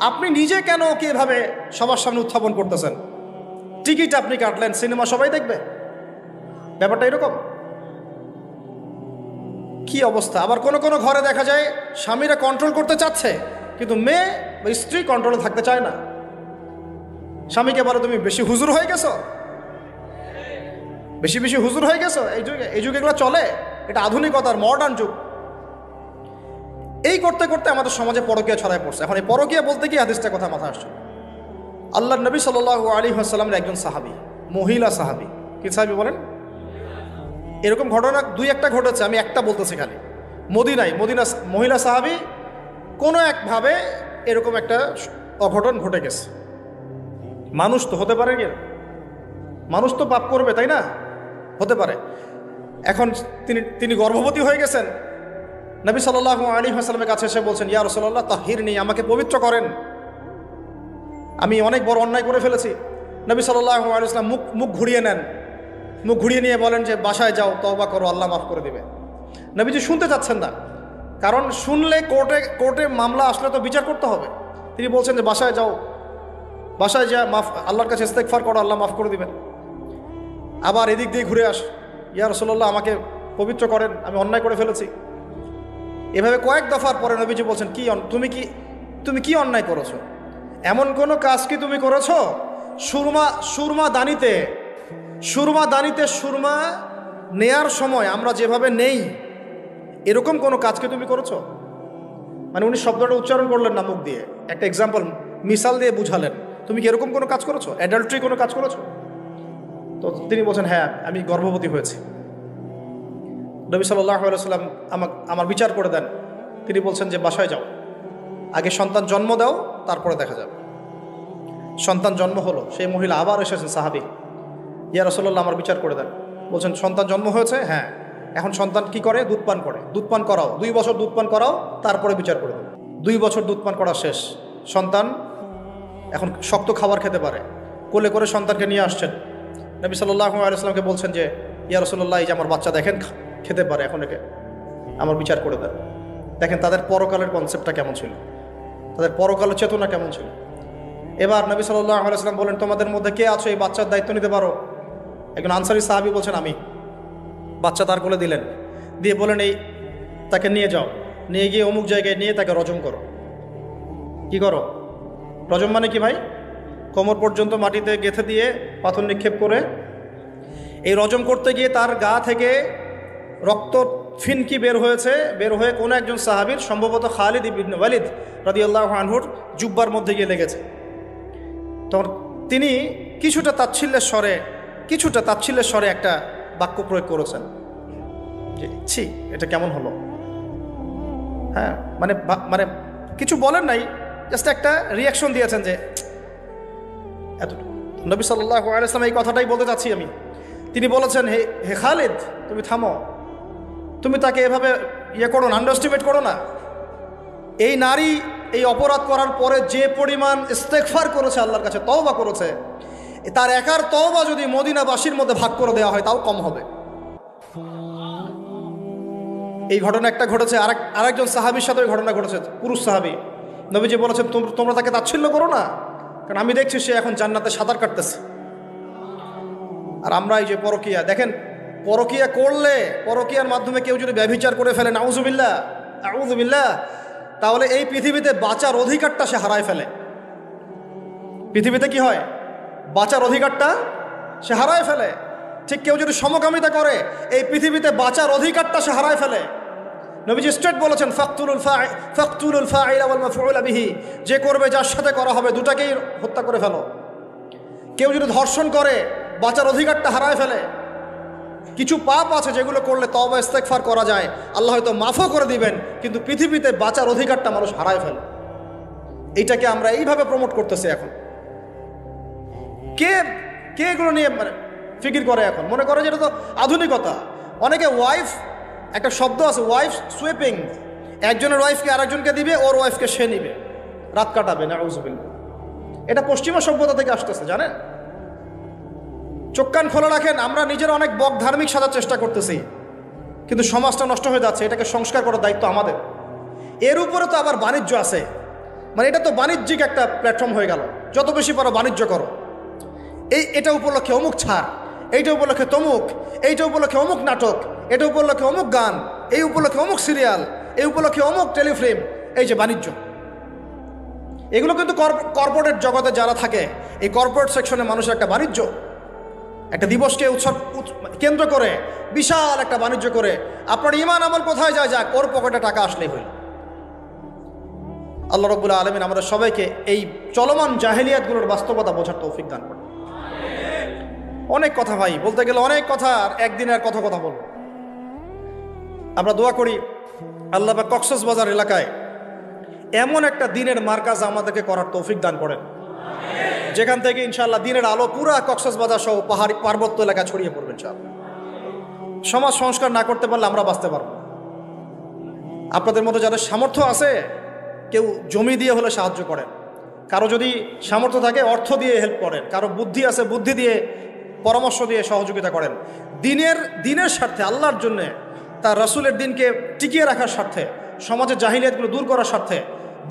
আপনি নিজে কেন ওকে এভাবে সবার সামনে উত্থাপন করতেছেন? টিকিট আপনি কাটলেন, সিনেমা সবাই দেখবে, ব্যাপারটা এরকম। কি অবস্থা! আবার কোন কোন ঘরে দেখা যায় স্বামীরা কন্ট্রোল করতে চাচ্ছে, কিন্তু মেয়ে বা স্ত্রী কন্ট্রোলে থাকতে চায় না। স্বামীকে বলে তুমি বেশি হুজুর হয়ে গেছো, বেশি বেশি হুজুর হয়ে গেছো। এই যুগে এগুলো চলে, এটা আধুনিকতার মডার্ন যুগ। এই করতে করতে আমাদের সমাজে পরকীয়া ছড়ায় পড়ছে। এখন এই পরকীয়া বলতে কি হাদিসটা কথা মাথা আসছে। আল্লাহর নবী সাল্লাল্লাহু আলাইহি ওয়াসাল্লামের একজন সাহাবী, মহিলা সাহাবী। কি সাহাবী বলেন? এরকম ঘটনা দুই একটা ঘটেছে, আমি একটা বলতেছি খালি। মদিনা মহিলা সাহাবী কোনো একভাবে এরকম একটা অঘটন ঘটে গেছে। মানুষ তো হতে পারে, মানুষ তো পাপ করবে, তাই না? হতে পারে। এখন তিনি গর্ভবতী হয়ে গেছেন। নবী সাল্লাল্লাহু আলাইহি ওয়াসাল্লামের কাছে এসে বলছেন, ইয়া রাসূলুল্লাহ তাহহিরনি, আমাকে পবিত্র করেন, আমি অনেক বড় অন্যায় করে ফেলেছি। নবী সাল্লাল্লাহু আলাইহি ওয়াসাল্লাম মুখ ঘুরিয়ে নেন, মুখ ঘুরিয়ে নিয়ে বলেন যে বাসায় যাও, তওবা করো, আল্লাহ মাফ করে দিবে। নবীজি শুনতে চাচ্ছেন না, কারণ শুনলে কোর্টে মামলা আসলে তো বিচার করতে হবে। তিনি বলছেন যে বাসায় যাও, বাসায় যা আল্লাহর কাছে ইস্তেগফার করো, আল্লাহ মাফ করে দিবেন। আবার এদিক দিয়ে ঘুরে আস, ইয়া রাসূলুল্লাহ আমাকে পবিত্র করেন, আমি অন্যায় করে ফেলেছি। এভাবে কয়েক দফার পরে নবীজি বলছেন, তুমি কি অন্যায় করেছো? এমন কোনো কাজ কি তুমি করেছো? সুরমা দানিতে সুরমা নেয়ার সময় আমরা যেভাবে নেই, এরকম কোনো কাজকে তুমি করেছো? মানে উনি শব্দটা উচ্চারণ করলেন না মুখ দিয়ে, একটা এক্সাম্পল মিসাল দিয়ে বুঝালেন, তুমি কি এরকম কোনো কাজ করেছো? অ্যাডাল্ট্রি কোনো কাজ করেছো? তো তিনি বলছেন, হ্যাঁ, আমি গর্ভবতী হয়েছি। নবী সাল্লাল্লাহু আলাইহি ওয়াসাল্লাম আমার বিচার করে দেন। তিনি বলছেন যে বাসায় যাও, আগে সন্তান জন্ম দাও, তারপরে দেখা যাবে। সন্তান জন্ম হলো, সেই মহিলা আবার এসেছেন সাহাবী, ইয়া রাসূলুল্লাহ আমার বিচার করে দেন। বলছেন সন্তান জন্ম হয়েছে, হ্যাঁ, এখন সন্তান কি করে? দুধ পান করে। দুধ পান করাও, 2 বছর দুধ পান করাও, তারপরে বিচার করে দেবো। 2 বছর দুধ পান করা শেষ, সন্তান এখন শক্ত খাবার খেতে পারে। কোলে করে সন্তানকে নিয়ে আসছেন। নবী সাল্লাল্লাহু আলাইহি ওয়াসাল্লামকে বলছেন যে ইয়া রাসূলুল্লাহ, এই যে আমার বাচ্চা দেখেন খেতে পারে, এখন একে আমার বিচার করে দেন। দেখেন তাদের পরকালের কনসেপ্টটা কেমন ছিল, তাদের পরকালের চেতনা কেমন ছিল। এবার নবী সাল্লাল্লাহু আলাইহি ওয়াসাল্লাম বলেন, তোমাদের মধ্যে কে আছো এই বাচ্চার দায়িত্ব নিতে পারো? একজন আনসারী সাহাবী বলছেন আমি। বাচ্চা তার কোলে দিলেন, দিয়ে বলেন এই তাকে নিয়ে যাও, নিয়ে গিয়ে অমুক জায়গায় নিয়ে তাকে রজম করো। কি করো? রজম মানে কি ভাই? কোমর পর্যন্ত মাটিতে গেঁথে দিয়ে পাথর নিক্ষেপ করে, এই রজম করতে গিয়ে তার গা থেকে রক্ত ফিনকি বের হয়ে কোনো একজন সাহাবীর, সম্ভবত খালিদ ইবনে ওয়ালিদ রাদিয়াল্লাহু আনহুর জুব্বার মধ্যে গিয়ে লেগেছে। তখন তিনি কিছুটা তাচ্ছিল্যের স্বরে একটা বাক্য প্রয়োগ করেছেন যে ছি, এটা কেমন হলো? হ্যাঁ, মানে কিছু বলেন নাই, জাস্ট একটা রিয়াকশন দিয়েছেন যে এতটুকু। নবী সাল্লাল্লাহু আলাইহি ওয়াসাল্লাম এই কথাটাই বলতে চাচ্ছি আমি। তিনি বলেছেন, হে খালিদ, তুমি থামো, তুমি তাকে এভাবে করো না, আন্ডারস্টিমেট করো না। এই নারী এই অপরাধ করার পরে যে পরিমাণ ইস্তেগফার করেছে, আল্লাহর কাছে তওবা করেছে, তার একার তওবা যদি মদিনাবাসীর মধ্যে ভাগ করে দেওয়া হয় তাও কম হবে। এই ঘটনা একটা ঘটেছে, আরেকজন সাহাবীর সাথে ঘটনা ঘটেছে, পুরুষ সাহাবী। নবীজি বলেছেন, তোমরা তাকে তাচ্ছিল্য করো না, কারণ আমি দেখছি সে এখন জান্নাতে সাঁতার কাটতেছে। আর আমরা এই যে পরকিয়া, দেখেন পরকিয়া করলে, পরকিয়ার মাধ্যমে কেউ যদি ব্যভিচার করে ফেলে, নাউযুবিল্লাহ, তাহলে এই পৃথিবীতে বাঁচার অধিকারটা সে হারায় ফেলে। পৃথিবীতে কি হয়? বাঁচার অধিকারটা সে হারায় ফেলে। ঠিক কেউ যদি সমকামিতা করে, এই পৃথিবীতে বাঁচার অধিকারটা সে হারায় ফেলে। নবীজি স্ট্রেট বলেছেন, ফাকতুলুল ফাইলা ওয়াল মাফউলা বিহি, যে করবে যার সাথে করা হবে দুটাকেই হত্যা করে ফেলো। কেউ যদি ধর্ষণ করে, বাঁচার অধিকারটা হারায় ফেলে। কিছু পাপ আছে যেগুলো করলে তওবা ইস্তেগফার করা যায়, আল্লাহ হয়তো মাফও করে দিবেন, কিন্তু পৃথিবীতে বাঁচার অধিকারটা মানুষ হারায় ফেলে। এইটাকে আমরা এইভাবে প্রমোট করতেছি এখন। কে এগুলো নিয়ে ফিকির করে? এখন মনে করে যে এটা তো আধুনিকতা। অনেকে একটা শব্দ আছে, ওয়াইফ সুইপিং, একজনের ওয়াইফকে আরেকজনকে দিবে, ওর ওয়াইফকে সে নিবে, রাত কাটাবে। নাউযুবিল্লাহ, এটা পশ্চিমা সভ্যতা থেকে আসতেছে, জানেন? চোখ কান খোলা রাখেন, আমরা নিজেরা অনেক ধার্মিক সাজার চেষ্টা করতেছি, কিন্তু সমাজটা নষ্ট হয়ে যাচ্ছে। এটাকে সংস্কার করার দায়িত্ব আমাদের। এর উপরে তো আবার বাণিজ্য আছে, মানে এটা তো বাণিজ্যিক একটা প্ল্যাটফর্ম হয়ে গেল। যত বেশি পারো বাণিজ্য করো। এটা উপলক্ষে অমুক ছাড়, এইটা উপলক্ষে তমুক, এইটা উপলক্ষে অমুক নাটক, এটা উপলক্ষে অমুক গান, এই উপলক্ষে অমুক সিরিয়াল, এই উপলক্ষে অমুক টেলিফিল্ম। এই যে বাণিজ্য, এগুলো কিন্তু কর্পোরেট জগতে যারা থাকে, এই কর্পোরেট সেকশনে মানুষের একটা বাণিজ্য, একটা দিবসকে কেন্দ্র করে বিশাল একটা বাণিজ্য করে আপনার ঈমান আমল কোথায় যায়, যাক, ওর পকেটে টাকা আসলেই হইল। আল্লাহ রাব্বুল আলামিন আমাদের সবাইকে এই চলমান জাহেলিয়াতগুলোর বাস্তবতা বোঝার তৌফিক দান করেন। অনেক কথা ভাই, বলতে গেলে অনেক কথা, আর একদিন আর কথা বলবো। আমরা দোয়া করি আল্লাহ পাক কক্সবাজার এলাকায় এমন একটা দিনের মার্কাজ আমাদেরকে করার তৌফিক দান করেন, যেখান থেকে ইনশাআল্লাহ দিনের আলো পুরা কক্সবাজার সহ পাহাড়ি পার্বত্য এলাকা ছড়িয়ে পড়বে ইনশাআল্লাহ। সমাজ সংস্কার না করতে পারলে আমরা বাঁচতে পারবো না। আপনাদের মধ্যে যাদের সামর্থ্য আছে, কেউ জমি দিয়ে হলে সাহায্য করেন, কারো যদি সামর্থ্য থাকে অর্থ দিয়ে হেল্প করেন, কারো বুদ্ধি আছে বুদ্ধি দিয়ে পরামর্শ দিয়ে সহযোগিতা করেন। দিনের স্বার্থে, আল্লাহর জন্যে, তার রাসূলের দিনকে টিকিয়ে রাখার স্বার্থে, সমাজের জাহিলিয়াতগুলো দূর করার স্বার্থে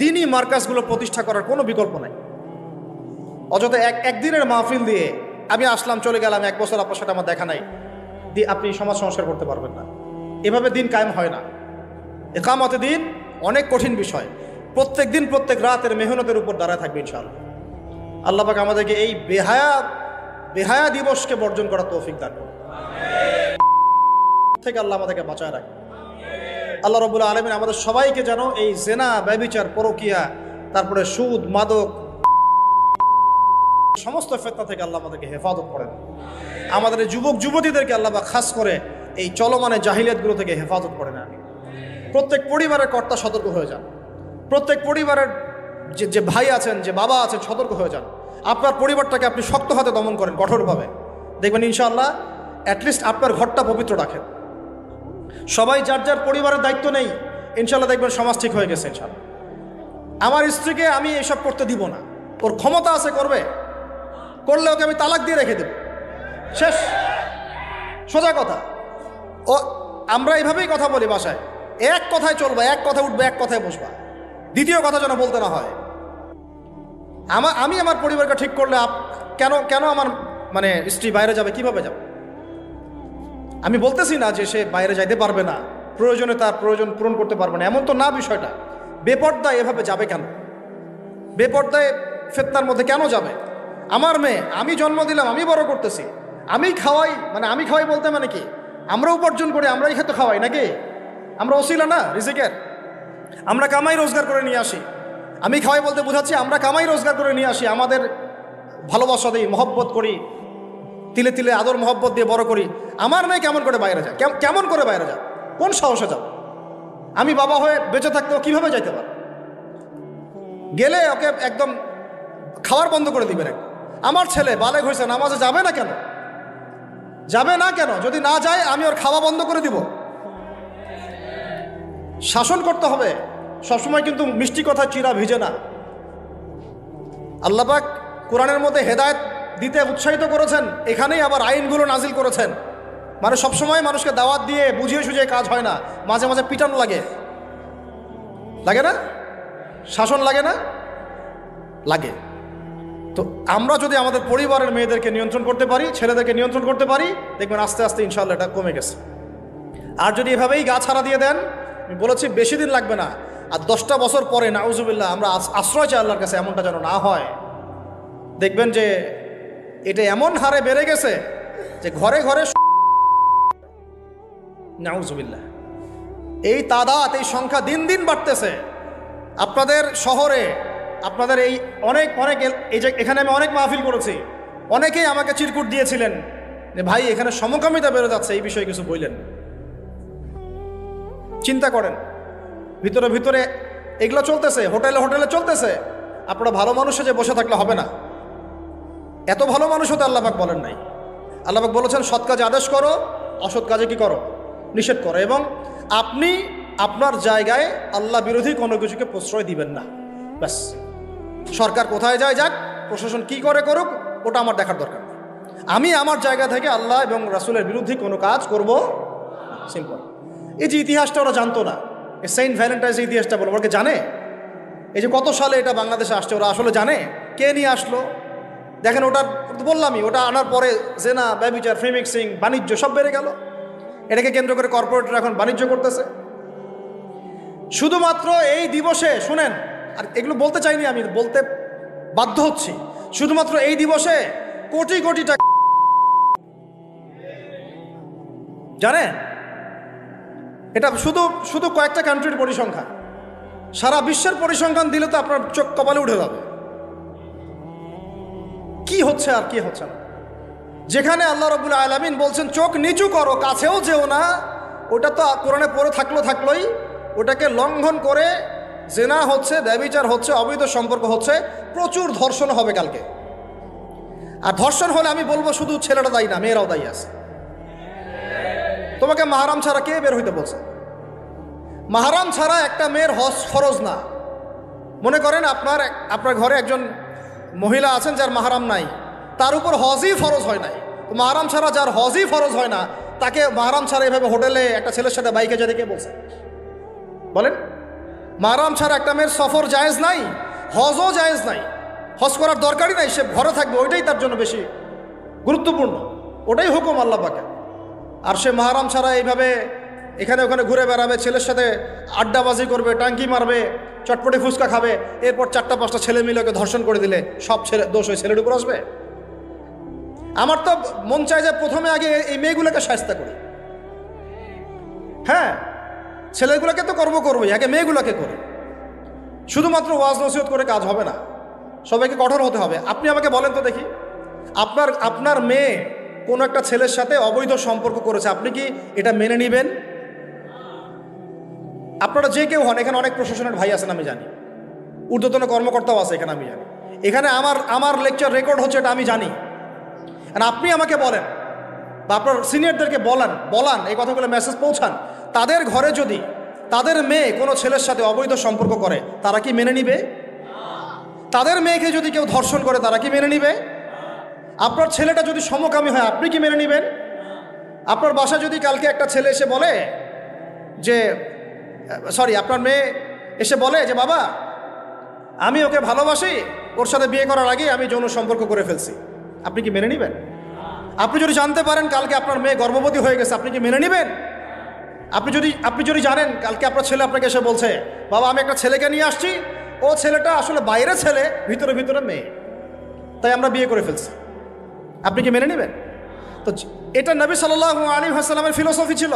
দিনই মার্কাজগুলো প্রতিষ্ঠা করার কোনো বিকল্প নাই। অযথা একদিনের মাহফিল দিয়ে আমি আসলাম চলে গেলাম, 1 বছর আপনার সাথে আমার দেখা নাই, দিয়ে আপনি সমাজ সংস্কার করতে পারবেন না। এভাবে দিন কায়েম হয় না। ইকামতে দিন অনেক কঠিন বিষয়। প্রত্যেক দিন প্রত্যেক রাতের মেহনতের উপর দাঁড়ায় থাকবে ইনশাআল্লাহ। আল্লাহ পাক আমাদেরকে এই বেহায়া দিবসকে বর্জন করার তৌফিক দান করুন, থেকে আল্লাহ আমাদেরকে বাঁচায় রাখে। আল্লাহ রাব্বুল আলামিন আমাদের সবাইকে যেন এই জেনা, ব্যভিচার, পরকিয়া, তারপরে সুদ, মাদক, সমস্ত ফিতনা থেকে আল্লাহ আমাদেরকে হেফাজত করেন। আমাদের যুবক যুবতীদেরকে আল্লাহ পাক খাস করে এই চলমানে জাহিলিয়াতগুলো থেকে হেফাজত করেন। আমি প্রত্যেক পরিবারের কর্তা সতর্ক হয়ে যান, প্রত্যেক পরিবারের যে ভাই আছেন, যে বাবা আছেন, সতর্ক হয়ে যান। আপনার পরিবারটাকে আপনি শক্ত হাতে দমন করেন, কঠোরভাবে, দেখবেন ইনশাআল্লাহ অ্যাটলিস্ট আপনার ঘরটা পবিত্র রাখেন। সবাই যার যার পরিবারের দায়িত্ব নেই, ইনশাআল্লাহ দেখবেন সমাজ ঠিক হয়ে গেছে ইনশাআল্লাহ। আমার স্ত্রীকে আমি এসব করতে দিব না, ওর ক্ষমতা আছে করবে, করলে ওকে আমি তালাক দিয়ে রেখে দেব, শেষ, সোজা কথা। ও আমরা এইভাবেই কথা বলি বাসায়, এক কথায় চলবা, এক কথা উঠবে, এক কথায় বসবা, দ্বিতীয় কথা যেন বলতে না হয়। আমি আমার পরিবারকে ঠিক করলে কেন আমার স্ত্রী বাইরে যাবে, কিভাবে যাবে? আমি বলতেছি না যে সে বাইরে যাইতে পারবে না, প্রয়োজনে তার প্রয়োজন পূরণ করতে পারবে না, এমন তো না বিষয়টা। বেপর্দায় এভাবে যাবে কেন? বেপর্দায় ফিতনার মধ্যে কেন যাবে? আমার মেয়ে, আমি জন্ম দিলাম, আমি বড় করতেছি, আমি খাওয়াই, আমি খাওয়াই বলতে কি আমরা উপার্জন করি, আমরাই খেতে খাওয়াই নাকি? আমরা ওসিলা না রিজিকের, আমরা কামাই রোজগার করে নিয়ে আসি। আমি খাওয়াই বলতে বোঝাচ্ছি আমরা কামাই রোজগার করে নিয়ে আসি, আমাদের ভালোবাসা দিই, মহব্বত করি, তিলে তিলে আদর মহব্বত দিয়ে বড় করি। আমার মেয়ে কেমন করে বাইরে যায়? কেমন করে বাইরে যায়? কোন সাহসে যাও? আমি বাবা হয়ে বেঁচে থাকতেও কিভাবে যাইতে পার? গেলে ওকে একদম খাওয়ার বন্ধ করে দিবেন। আমার ছেলে বালেগ হয়েছে, নামাজে যাবে না কেন? যাবে না কেন? যদি না যায় আমি ওর খাওয়া বন্ধ করে দিব। শাসন করতে হবে সবসময়, কিন্তু মিষ্টি কথা চিরা ভিজে না। আল্লাহ পাক কোরআনের মধ্যে হেদায়েত দিতে উৎসাহিত করেছেন, এখানেই আবার আইনগুলো নাজিল করেছেন। সবসময় মানুষকে দাওয়াত দিয়ে বুঝিয়ে সুঝিয়ে কাজ হয় না, মাঝে মাঝে পিটানো লাগে না? শাসন লাগে না? লাগে। তো আমরা যদি আমাদের পরিবারের মেয়েদেরকে নিয়ন্ত্রণ করতে পারি, ছেলেদেরকে নিয়ন্ত্রণ করতে পারি, দেখবেন আস্তে আস্তে ইনশাআল্লাহ এটা কমে গেছে। আর যদি এভাবেই গা ছাড়া দিয়ে দেন, আমি বলেছি বেশি দিন লাগবে না, আর 10টা বছর পরে নাউজুবিল্লাহ আমরা আশ্রয় চাই আল্লাহর কাছে, এমনটা যেন না হয়। দেখবেন যে এটা এমন হারে বেড়ে গেছে যে ঘরে ঘরে নাউজুবিল্লাহ, এই তাদাত, এই সংখ্যা দিন দিন বাড়তেছে। আপনাদের শহরে, আপনাদের এই অনেক এই যে এখানে আমি অনেক মাহফিল করেছি, অনেকেই আমাকে চিরকুট দিয়েছিলেন যে ভাই এখানে সমকামিতা বেড়ে যাচ্ছে, এই বিষয়ে কিছু বললেন। চিন্তা করেন, ভিতরে ভিতরে এগুলো চলতেছে, হোটেলে চলতেছে। আপনারা ভালো মানুষে যে বসে থাকলে হবে না, এত ভালো মানুষ হতে আল্লাহ পাক বলেন নাই। আল্লাহ পাক বলেছেন সৎ কাজে আদেশ করো, অসৎ কাজে কি করো? নিষেধ করো। এবং আপনি আপনার জায়গায় আল্লাহ বিরোধী কোনো কিছুকে প্রশ্রয় দিবেন না। ব্যাস, সরকার কোথায় যায় যাক, প্রশাসন কি করে করুক, ওটা আমার দেখার দরকার নেই। আমি আমার জায়গা থেকে আল্লাহ এবং রাসূলের বিরুদ্ধে কোনো কাজ করব। সিম্পল। এই যে ইতিহাসটা ওরা জানতো না, এই সেন্ট ভ্যালেন্টাইন্সের ইতিহাসটা বলো, ওরা জানে? এই যে কত সালে এটা বাংলাদেশে আসছে, ওরা আসলে জানে? কে নিয়ে আসলো? দেখেন, ওটা বললামই, ওটা আনার পরে জেনা, ব্যভিচার, ফ্রি মিক্সিং, বাণিজ্য সব বেড়ে গেল। এটাকে কেন্দ্র করে কর্পোরেটরা এখন বাণিজ্য করতেছে। শুধুমাত্র এই দিবসে, শুনেন, আর এগুলো বলতে চাইনি, আমি বলতে বাধ্য হচ্ছি, শুধুমাত্র এই দিবসে কোটি কোটি টাকা, জানেন? এটা শুধু কয়েকটা কান্ট্রির পরিসংখ্যান। সারা বিশ্বের পরিসংখ্যান দিলে তো আপনার চোখ কপালে উঠে যাবে। কি হচ্ছে আর কি হচ্ছে না। যেখানে আল্লাহ রাব্বুল আলামিন বলছেন চোখ নিচু করো, কাছেও যেও না, ওটা তো কোরআনে পড়ে থাকলোই, ওটাকে লঙ্ঘন করে জেনা হচ্ছে, ব্যভিচার হচ্ছে, অবৈধ সম্পর্ক হচ্ছে, প্রচুর ধর্ষণ হবে কালকে। আর ধর্ষণ হলে আমি বলবো শুধু ছেলেটা দায়ী না, মেয়েরাও দায়ী আছে। তোমাকে মাহরাম ছাড়া কে বের হইতে বলছে? মাহরাম ছাড়া একটা মেয়ের হজ ফরজ না। মনে করেন আপনার ঘরে একজন মহিলা আছেন যার মাহরাম নাই, তার উপর হজই ফরজ হয় নাই। মাহরাম ছাড়া যার হজই ফরজ হয় না, তাকে মাহরাম ছাড়া এভাবে হোটেলে একটা ছেলের সাথে বাইকে যেতে কে বলছে? বলেন, মাহরাম ছাড়া একটা মেয়ের সফর জায়েজ নাই, হজও জায়েজ নাই, হজ করার দরকারই নাই, সে ঘরে থাকবে, ওইটাই তার জন্য বেশি গুরুত্বপূর্ণ, ওটাই হুকুম আল্লাহ পাকের। আর সে মাহরাম ছাড়া এইভাবে এখানে ওখানে ঘুরে বেড়াবে, ছেলের সাথে আড্ডাবাজি করবে, টাঙ্কি মারবে, চটপটি ফুচকা খাবে, এরপর 4-5টা ছেলে মিলে ওকে ধর্ষণ করে দিলে সব দোষ ওই ছেলের উপর আসবে? আমার তো মন চায় যে প্রথমে আগে এই মেয়েগুলোকে শায়েস্তা করি। হ্যাঁ, ছেলেগুলোকে তো কর্ম করবোই, আগে মেয়েগুলোকে করি। শুধুমাত্র ওয়াজ নসিহত করে কাজ হবে না, সবাইকে কঠোর হতে হবে। আপনি আমাকে বলেন তো দেখি, আপনার মেয়ে কোনো একটা ছেলের সাথে অবৈধ সম্পর্ক করেছে, আপনি কি এটা মেনে নেবেন? আপনারা যে কেউ হন, এখানে অনেক প্রশাসনের ভাই আছেন আমি জানি, ঊর্ধ্বতন কর্মকর্তাও আছে এখানে আমি জানি, এখানে আমার লেকচার রেকর্ড হচ্ছে এটা আমি জানি। আর আপনি আমাকে বলেন বা আপনার সিনিয়রদেরকে বলান এই কথাগুলো মেসেজ পৌঁছান, তাদের ঘরে যদি তাদের মেয়ে কোনো ছেলের সাথে অবৈধ সম্পর্ক করে তারা কি মেনে নিবে? তাদের মেয়েকে যদি কেউ ধর্ষণ করে তারা কি মেনে নিবে? আপনার ছেলেটা যদি সমকামী হয় আপনি কি মেনে নেবেন? আপনার বাসায় যদি কালকে একটা ছেলে এসে বলে যে আপনার মেয়ে এসে বলে যে বাবা আমি ওকে ভালোবাসি, ওর সাথে বিয়ে করার আগে আমি যৌন সম্পর্ক করে ফেলছি, আপনি কি মেনে নেবেন? আপনি যদি জানতে পারেন কালকে আপনার মেয়ে গর্ভবতী হয়ে গেছে, আপনি কি মেনে নেবেন? আপনি যদি জানেন কালকে আপনার ছেলে আপনাকে এসে বলছে বাবা আমি একটা ছেলেকে নিয়ে আসছি, ও ছেলেটা আসলে বাইরে ছেলে, ভিতরে ভিতরে মেয়ে, তাই আমরা বিয়ে করে ফেলছি, আপনি কি মেনে নেবেন? তো এটা নবী সাল্লাল্লাহু আলাইহি ওয়াসাল্লামের ফিলোসফি ছিল।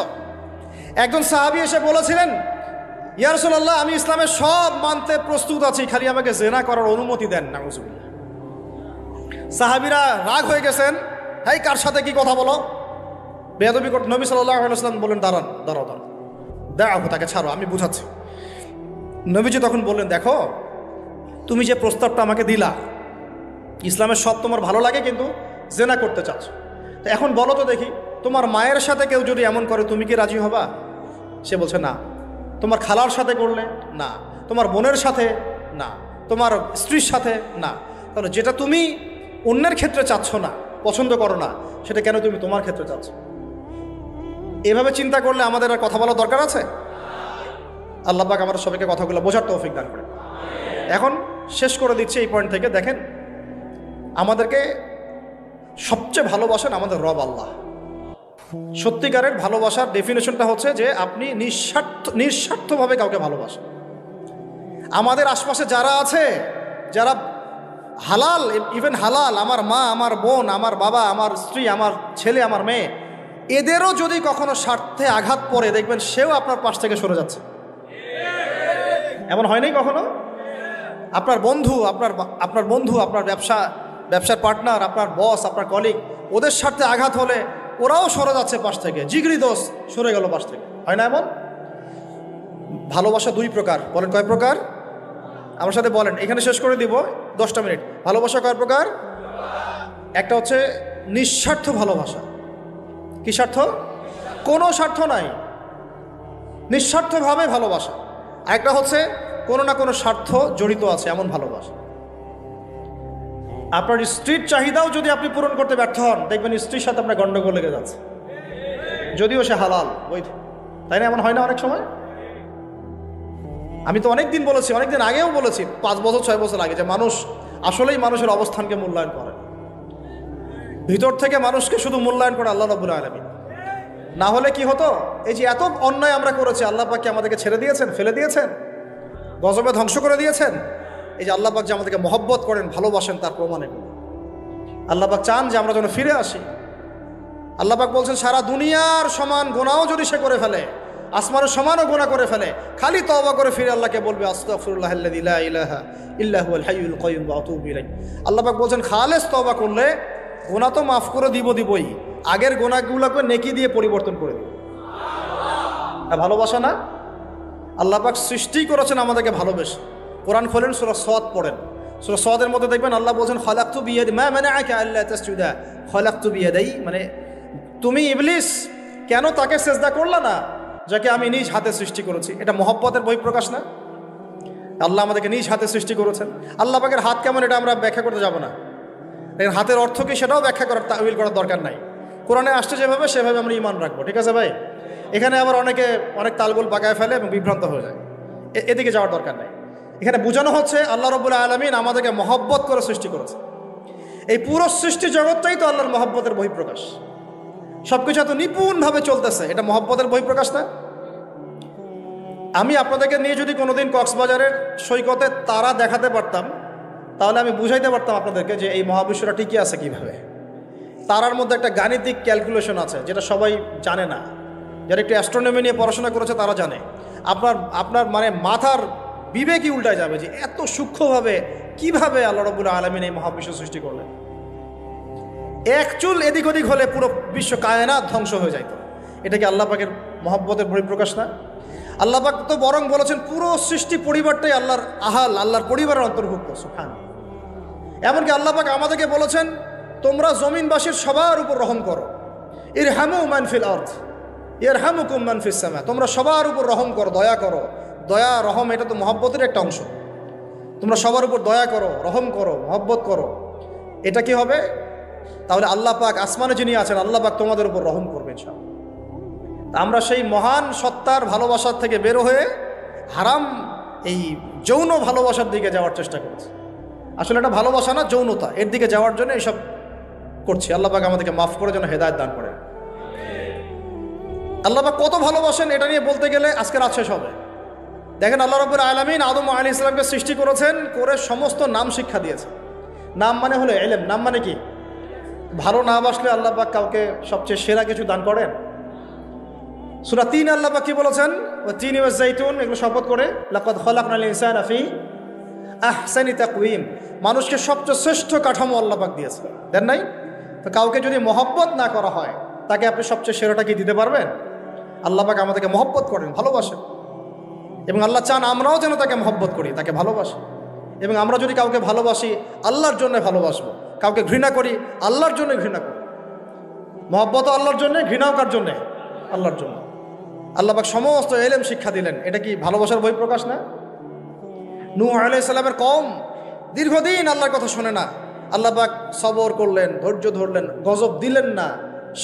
একজন সাহাবী এসে বলেছিলেন ইয়া রাসূলুল্লাহ আমি ইসলামের সব মানতে প্রস্তুত আছি, খালি আমাকে জেনা করার অনুমতি দেন। নাউজুবিল্লাহ। সাহাবীরা রাগ হয়ে গেছেন, এই কার সাথে কি কথা বলো, বেয়াদবি করতে। নবী সাল্লাল্লাহু আলাইহি ওয়াসাল্লাম বললেন দাঁড়াও, তাকে ছাড়ো, আমি বুঝাচ্ছি। নবীজি তখন বললেন দেখো তুমি যে প্রস্তাবটা আমাকে দিলা, ইসলামের সব তোমার ভালো লাগে কিন্তু জেনা করতে চাচ্ছ, তো এখন বলো তো দেখি তোমার মায়ের সাথে কেউ যদি এমন করে তুমি কি রাজি হবা? সে বলছে না। তোমার খালার সাথে করলে না, তোমার বোনের সাথে না, তোমার স্ত্রীর সাথে না, তাহলে যেটা তুমি অন্যের ক্ষেত্রে চাচ্ছ না, পছন্দ করো না, সেটা কেন তুমি তোমার ক্ষেত্রে চাচ্ছ? এভাবে চিন্তা করলে আমাদের আর কথা বলার দরকার আছে? আল্লাহ পাক আমাদের সবাইকে কথাগুলো বোঝার তৌফিক দান করে। এখন শেষ করে দিচ্ছি এই পয়েন্ট থেকে। দেখেন, আমাদেরকে সবচেয়ে ভালোবাসেন আমাদের রব আল্লাহ। সত্যিকারের ভালোবাসার ডেফিনেশনটা হচ্ছে যে আপনি নিঃস্বার্থভাবে কাউকে ভালোবাসেন। আমাদের আশপাশে যারা আছে, যারা হালাল, ইভেন হালাল, আমার মা, আমার বোন, আমার বাবা, আমার স্ত্রী, আমার ছেলে, আমার মেয়ে, এদেরও যদি কখনো স্বার্থে আঘাত পড়ে দেখবেন সেও আপনার পাশ থেকে সরে যাচ্ছে। এমন হয় নাই কখনো? আপনার বন্ধু, আপনার ব্যবসার পার্টনার, আপনার বস, আপনার কলিগ, ওদের স্বার্থে আঘাত হলে ওরাও সরে যাচ্ছে পাশ থেকে, জিগরি দোষ সরে গেল পাশ থেকে, হয় না এমন? ভালোবাসা দুই প্রকার, বলেন কয় প্রকার? আমার সাথে বলেন, এখানে শেষ করে দিব 10টা মিনিট। ভালোবাসা কয় প্রকার? একটা হচ্ছে নিঃস্বার্থ ভালোবাসা। কি স্বার্থ? কোনো স্বার্থ নাই, নিঃস্বার্থভাবে ভালোবাসা। আরেকটা হচ্ছে কোনো না কোনো স্বার্থ জড়িত আছে এমন ভালোবাসা। আপনার স্ত্রীর চাহিদাও যদি আপনি পূরণ করতে ব্যর্থ হন, দেখবেন স্ত্রীর সাথে আপনার গন্ডগোল লেগে যাচ্ছে, যদিও সে হালাল বৈধ, তাই না? এমন হয় না অনেক সময়? আমি তো অনেকদিন বলেছি, অনেকদিন আগেও বলেছি, 5 বছর 6 বছর আগে, যে মানুষ আসলেই মানুষের অবস্থানকে মূল্যায়ন করে। ভিতর থেকে মানুষকে শুধু মূল্যায়ন করে আল্লাহ রাব্বুল আলামিন। না হলে কি হতো? এই যে এত অন্যায় আমরা করেছি, আল্লাহ পাক কি আমাদেরকে ছেড়ে দিয়েছেন, ফেলে দিয়েছেন, গজবে ধ্বংস করে দিয়েছেন? এই যে আল্লাহ পাক যে আমাদেরকে মহব্বত করেন, ভালোবাসেন, তার প্রমাণ এগুলো। আল্লাহ পাক চান যে আমরা যেন ফিরে আসি। আল্লাহ পাক বলছেন সারা দুনিয়ার সমান গুনাহও যদি সে করে ফেলে, আসমানের সমানও গুনাহ করে ফেলে, খালি তওবা করে ফিরে আল্লাহকে বলবে আস্তাগফিরুল্লাহাল্লাযী লা ইলাহা ইল্লা হুয়াল হাইয়ুল কাইয়্যুম ওয়া আতুবু ইলাইহি। আল্লাহ পাক বলছেন খালেস তওবা করলে গোনা তো মাফ করে দিবই, আগের গোনাগুলোকে নেকি দিয়ে পরিবর্তন করে দিব। ভালোবাসা না? আল্লাহ পাক সৃষ্টি করেছেন আমাদেরকে ভালোবেসে। কোরআন খোলেন, সূরা সদ পড়েন, সূরা সদের মধ্যে দেখবেন আল্লাহ বলছেন খালাকতু বিয়াদি মা মানাআকা আল্লা তাসজুদা খালাকতু বিয়াদাই, মানে তুমি ইবলিস কেন তাকে সেজদা করলা না যাকে আমি নিজ হাতে সৃষ্টি করেছি। এটা মহব্বতের বহিঃপ্রকাশ না? আল্লাহ আমাদেরকে নিজ হাতে সৃষ্টি করেছেন। আল্লাহ পাকের হাত কেমন এটা আমরা ব্যাখ্যা করতে যাব না, দেখেন হাতের অর্থ কি সেটাও ব্যাখ্যা করার তাউইল করার দরকার নাই। কোরআনে আসছে যেভাবে সেভাবে আমরা ঈমান রাখবো, ঠিক আছে ভাই? এখানে আবার অনেক তালগোল পাকায় ফেলে এবং বিভ্রান্ত হয়ে যায়, এদিকে যাওয়ার দরকার নাই। এখানে বোঝানো হচ্ছে আল্লাহ রাব্বুল আলামিন আমাদেরকে মহব্বত করে সৃষ্টি করেছে। এই পুরো সৃষ্টি জগৎটাই তো আল্লাহর মহব্বতের বহিঃপ্রকাশ। সব কিছু এত নিপুণভাবে চলতেছে, এটা মহব্বতের বহিঃপ্রকাশ না? আমি আপনাদেরকে নিয়ে যদি কোনোদিন কক্সবাজারের সৈকতে তারা দেখাতে পারতাম, তাহলে আমি বুঝাইতে পারতাম আপনাদেরকে যে এই মহাবিশ্বটা টিকে আছে কিভাবে। তারার মধ্যে একটা গাণিতিক ক্যালকুলেশন আছে যেটা সবাই জানে না। যারা একটু অ্যাস্ট্রোনমি নিয়ে পড়াশোনা করেছে তারা জানে। আপনার মানে মাথার বিবেকই উল্টায় যাবে যে এত সূক্ষ্মভাবে কিভাবে আল্লাহ রাব্বুল আলামিন এই মহাবিশ্ব সৃষ্টি করলেন। এক চুল এদিক ওদিক হলে পুরো বিশ্ব কায়নাত ধ্বংস হয়ে যাইত। এটা কি আল্লাহ পাকের মহব্বতের বহিঃপ্রকাশ না? আল্লাহ পাক তো বরং বলেছেন পুরো সৃষ্টি পরিবারটাই আল্লাহর আহাল, আল্লাহর পরিবারের অন্তর্ভুক্ত। সুবহানাল্লাহ। এমনকি আল্লাহ পাক আমাদেরকে বলেছেন তোমরা জমিনবাসীর সবার উপর রহম করো, ইরহামু মান ফিল আরদ ইয়ারহামুকুম মান ফিস সামা, তোমরা সবার উপর রহম করো, দয়া করো। দয়া রহম এটা তো মহব্বতের একটা অংশ। তোমরা সবার উপর দয়া করো, রহম করো, মহব্বত করো। এটা কি হবে? তাহলে আল্লাহ পাক আসমানে যিনি আছেন আল্লাহ পাক তোমাদের উপর রহম করবেন ইনশাআল্লাহ। আমরা সেই মহান সত্তার ভালোবাসার থেকে বের হয়ে হারাম এই যৌন ভালোবাসার দিকে যাওয়ার চেষ্টা করছি। আসলে এটা ভালোবাসা না, যৌনতা, এর দিকে যাওয়ার জন্য এইসব করছি। আল্লাহ পাক আমাদেরকে মাফ করে যেন হেদায়েত দান করেন। আল্লাহ পাক কত ভালোবাসেন এটা নিয়ে বলতে গেলে আজকে রাত শেষ হবে। দেখেন আল্লাহ রাব্বুল আলামিন আদম আলাইহিস সালামকে সৃষ্টি করেছেন, করে সমস্ত নাম শিক্ষা দিয়েছে। নাম মানে হলো ইলম। নাম মানে কি? ভালো না বাসলে আল্লাহ পাক কাউকে সবচেয়ে সেরা কিছু দান করেন। সূরা ৩ আল্লাহ পাক কি বলেছেন? ওয়া তিন ওয়া যাইতুন, এগুলো শপথ করে লাকাদ খালাকনাল ইনসানা ফি আহসানি তাকওয়িম, মানুষকে সবচেয়ে শ্রেষ্ঠ কাঠামো আল্লাহ পাক দিয়েছে, দেন নাই? তো কাউকে যদি মহব্বত না করা হয় তাকে আপনি সবচেয়ে সেরাটা কি দিতে পারবেন? আল্লাহ পাক আমাদেরকে মহব্বত করেন, ভালোবাসেন, এবং আল্লাহ চান আমরাও যেন তাকে মহব্বত করি, তাকে ভালোবাসি। এবং আমরা যদি কাউকে ভালোবাসি আল্লাহর জন্য ভালোবাসবো, কাউকে ঘৃণা করি আল্লাহর জন্য ঘৃণা করি। মহব্বতও আল্লাহর জন্য, ঘৃণাও কার জন্যে? আল্লাহর জন্য। আল্লাহ পাক সমস্ত ইলম শিক্ষা দিলেন, এটা কি ভালোবাসার বহিঃপ্রকাশ না? নূহ আলাইহিস সালামের কওম দীর্ঘদিন আল্লাহর কথা শোনে না, আল্লাহ পাক সবর করলেন, ধৈর্য ধরলেন, গজব দিলেন না,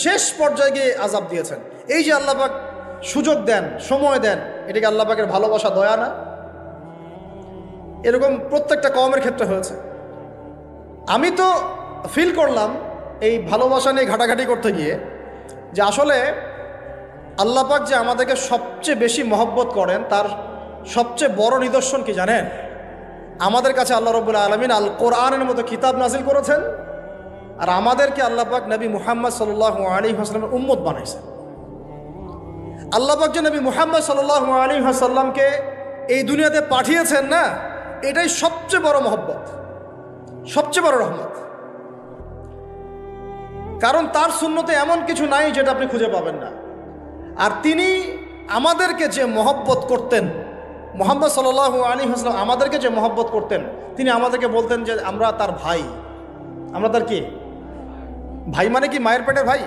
শেষ পর্যায়ে গিয়ে আযাব দিয়েছেন। এই যে আল্লাহ পাক সুযোগ দেন, সময় দেন, এটাকে আল্লাহ পাকের ভালোবাসা, দয়া না? এরকম প্রত্যেকটা কওমের ক্ষেত্রে হয়েছে। আমি তো ফিল করলাম এই ভালোবাসা নিয়ে ঘাটাঘাটি করতে গিয়ে যে আসলে আল্লাহ পাক যে আমাদেরকে সবচেয়ে বেশি মহব্বত করেন তার সবচেয়ে বড় নিদর্শন কি জানেন? আমাদের কাছে আল্লাহ রাব্বুল আলামিন আল কোরআনের মতো কিতাব নাজিল করেছেন, আর আমাদেরকে আল্লাহ পাক নবী মুহাম্মদ সাল্লাল্লাহু আলাইহি ওয়াসাল্লামের উম্মত বানাইছেন। আল্লাহ পাক যে নবী মুহাম্মদ সাল্লাল্লাহু আলাইহি ওয়াসাল্লামকে এই দুনিয়াতে পাঠিয়েছেন না, এটাই সবচেয়ে বড় মহব্বত, সবচেয়ে বড় রহমত। কারণ তার সুন্নতে এমন কিছু নাই যেটা আপনি খুঁজে পাবেন না। আর তিনি আমাদেরকে যে মহব্বত করতেন, মুহাম্মদ সাল্লাল্লাহু আলাইহি ওয়াসাল্লাম আমাদেরকে যে মহব্বত করতেন, তিনি আমাদেরকে বলতেন যে আমরা তার ভাই। আমরা তার কি ভাই? মানে কি মায়ের পেটের ভাই?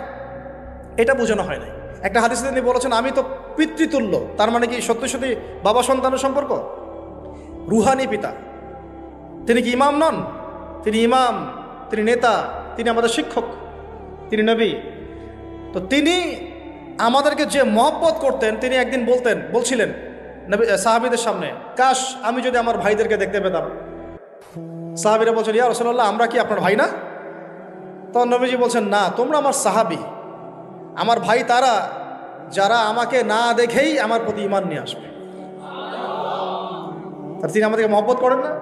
এটা বোঝানো হয় নাই। একটা হাদিসে তিনি বলেছেন আমি তো পিতৃতুল্য, তার মানে কি সত্যি সত্যি বাবা সন্তানের সম্পর্ক? রুহানি পিতা। তিনি কি ইমাম নন? তিনি ইমাম, তিনি নেতা, তিনি আমাদের শিক্ষক, তিনি নবী। তো তিনি আমাদেরকে যে মহব্বত করতেন, তিনি একদিন বলছিলেন নবী সাহাবীদের সামনে, কাশ আমি যদি আমার ভাইদেরকে দেখতে পেতাম। সাহাবীরা বলছেন ইয়া রাসূলুল্লাহ আমরা কি আপনার ভাই না? তখন নবীজি বলছেন না, তোমরা আমার সাহাবী, আমার ভাই তারা যারা আমাকে না দেখেই আমার প্রতি ঈমান নিয়ে আসবে। আর তিনি আমাদেরকে মহব্বত করেন না?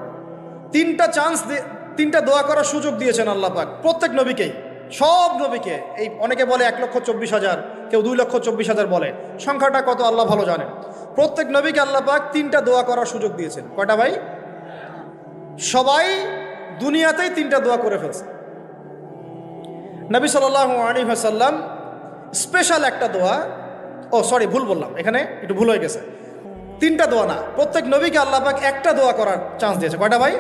তিনটা দোয়া করার সুযোগ দিয়েছেন আল্লাহ পাক প্রত্যেক নবীকেই, সব নবীকে। এই অনেকে বলে 1,24,000, কেউ 2,24,000 বলে, সংখ্যাটা কত আল্লাহ ভালো জানেন। প্রত্যেক নবীকে আল্লাহ পাক 3টা দোয়া করার সুযোগ দিয়েছেন। কয়টা ভাই? সবাই দুনিয়াতেই 3টা দোয়া করে ফেলছে। নবী সাল্লাল্লাহু আলাইহি ওয়াসাল্লাম স্পেশাল একটা দোয়া, ভুল বললাম, এখানে একটু ভুল হয়ে গেছে। 3টা দোয়া না, প্রত্যেক নবীকে আল্লাহ পাক একটা দোয়া করার চান্স দিয়েছে। কয়টা ভাই?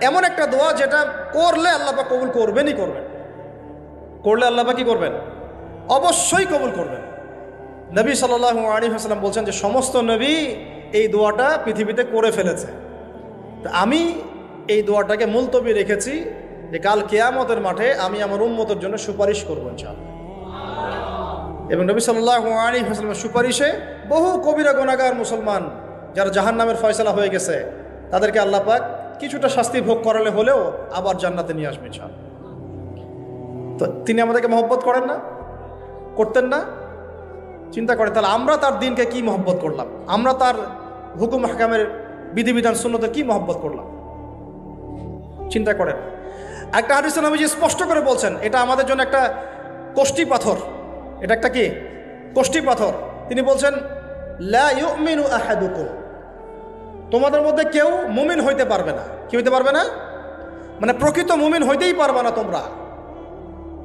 এমন একটা দোয়া যেটা করলে আল্লাহ পাক কবুল করবেনই করবেন। করলে আল্লাহ পাক কি করবেন? অবশ্যই কবুল করবেন। নবী সাল্লাল্লাহু আলাইহি ওয়াসাল্লাম বলছেন যে সমস্ত নবী এই দোয়াটা পৃথিবীতে করে ফেলেছে, তো আমি এই দোয়াটাকে মুলতবি রেখেছি যে কাল কিয়ামতের মাঠে আমি আমার উম্মতের জন্য সুপারিশ করব ইনশাআল্লাহ। এবং নবী সাল্লাল্লাহু আলাইহি ওয়াসাল্লামের সুপারিশে বহু কবিরা গুনাহগার মুসলমান যারা জাহান্নামের ফয়সালা হয়ে গেছে তাদেরকে আল্লাহ পাক কিছুটা শাস্তি ভোগ করালে হলেও আবার জান্নাতে নিয়ে আসবেন ইনশাআল্লাহ। তো তিনি আমাদেরকে মহব্বত করেন না? করতেন না? চিন্তা করেন তাহলে আমরা তার দিনকে কি মহব্বত করলাম, আমরা তার হুকুম হাকামের বিধিবিধান সুন্নতের কি মহব্বত করলাম, চিন্তা করেন। একটা হাদিসে নবীজি স্পষ্ট করে বলছেন এটা আমাদের জন্য একটা কষ্টি পাথর। এটা একটা কি কষ্টি পাথর। তিনি বলছেন লা ইউমিনু আহাদুকুম, তোমাদের মধ্যে কেউ মুমিন হইতে পারবে না। কি হইতে পারবে না? মানে প্রকৃত মুমিন হইতেই পারবে না তোমরা।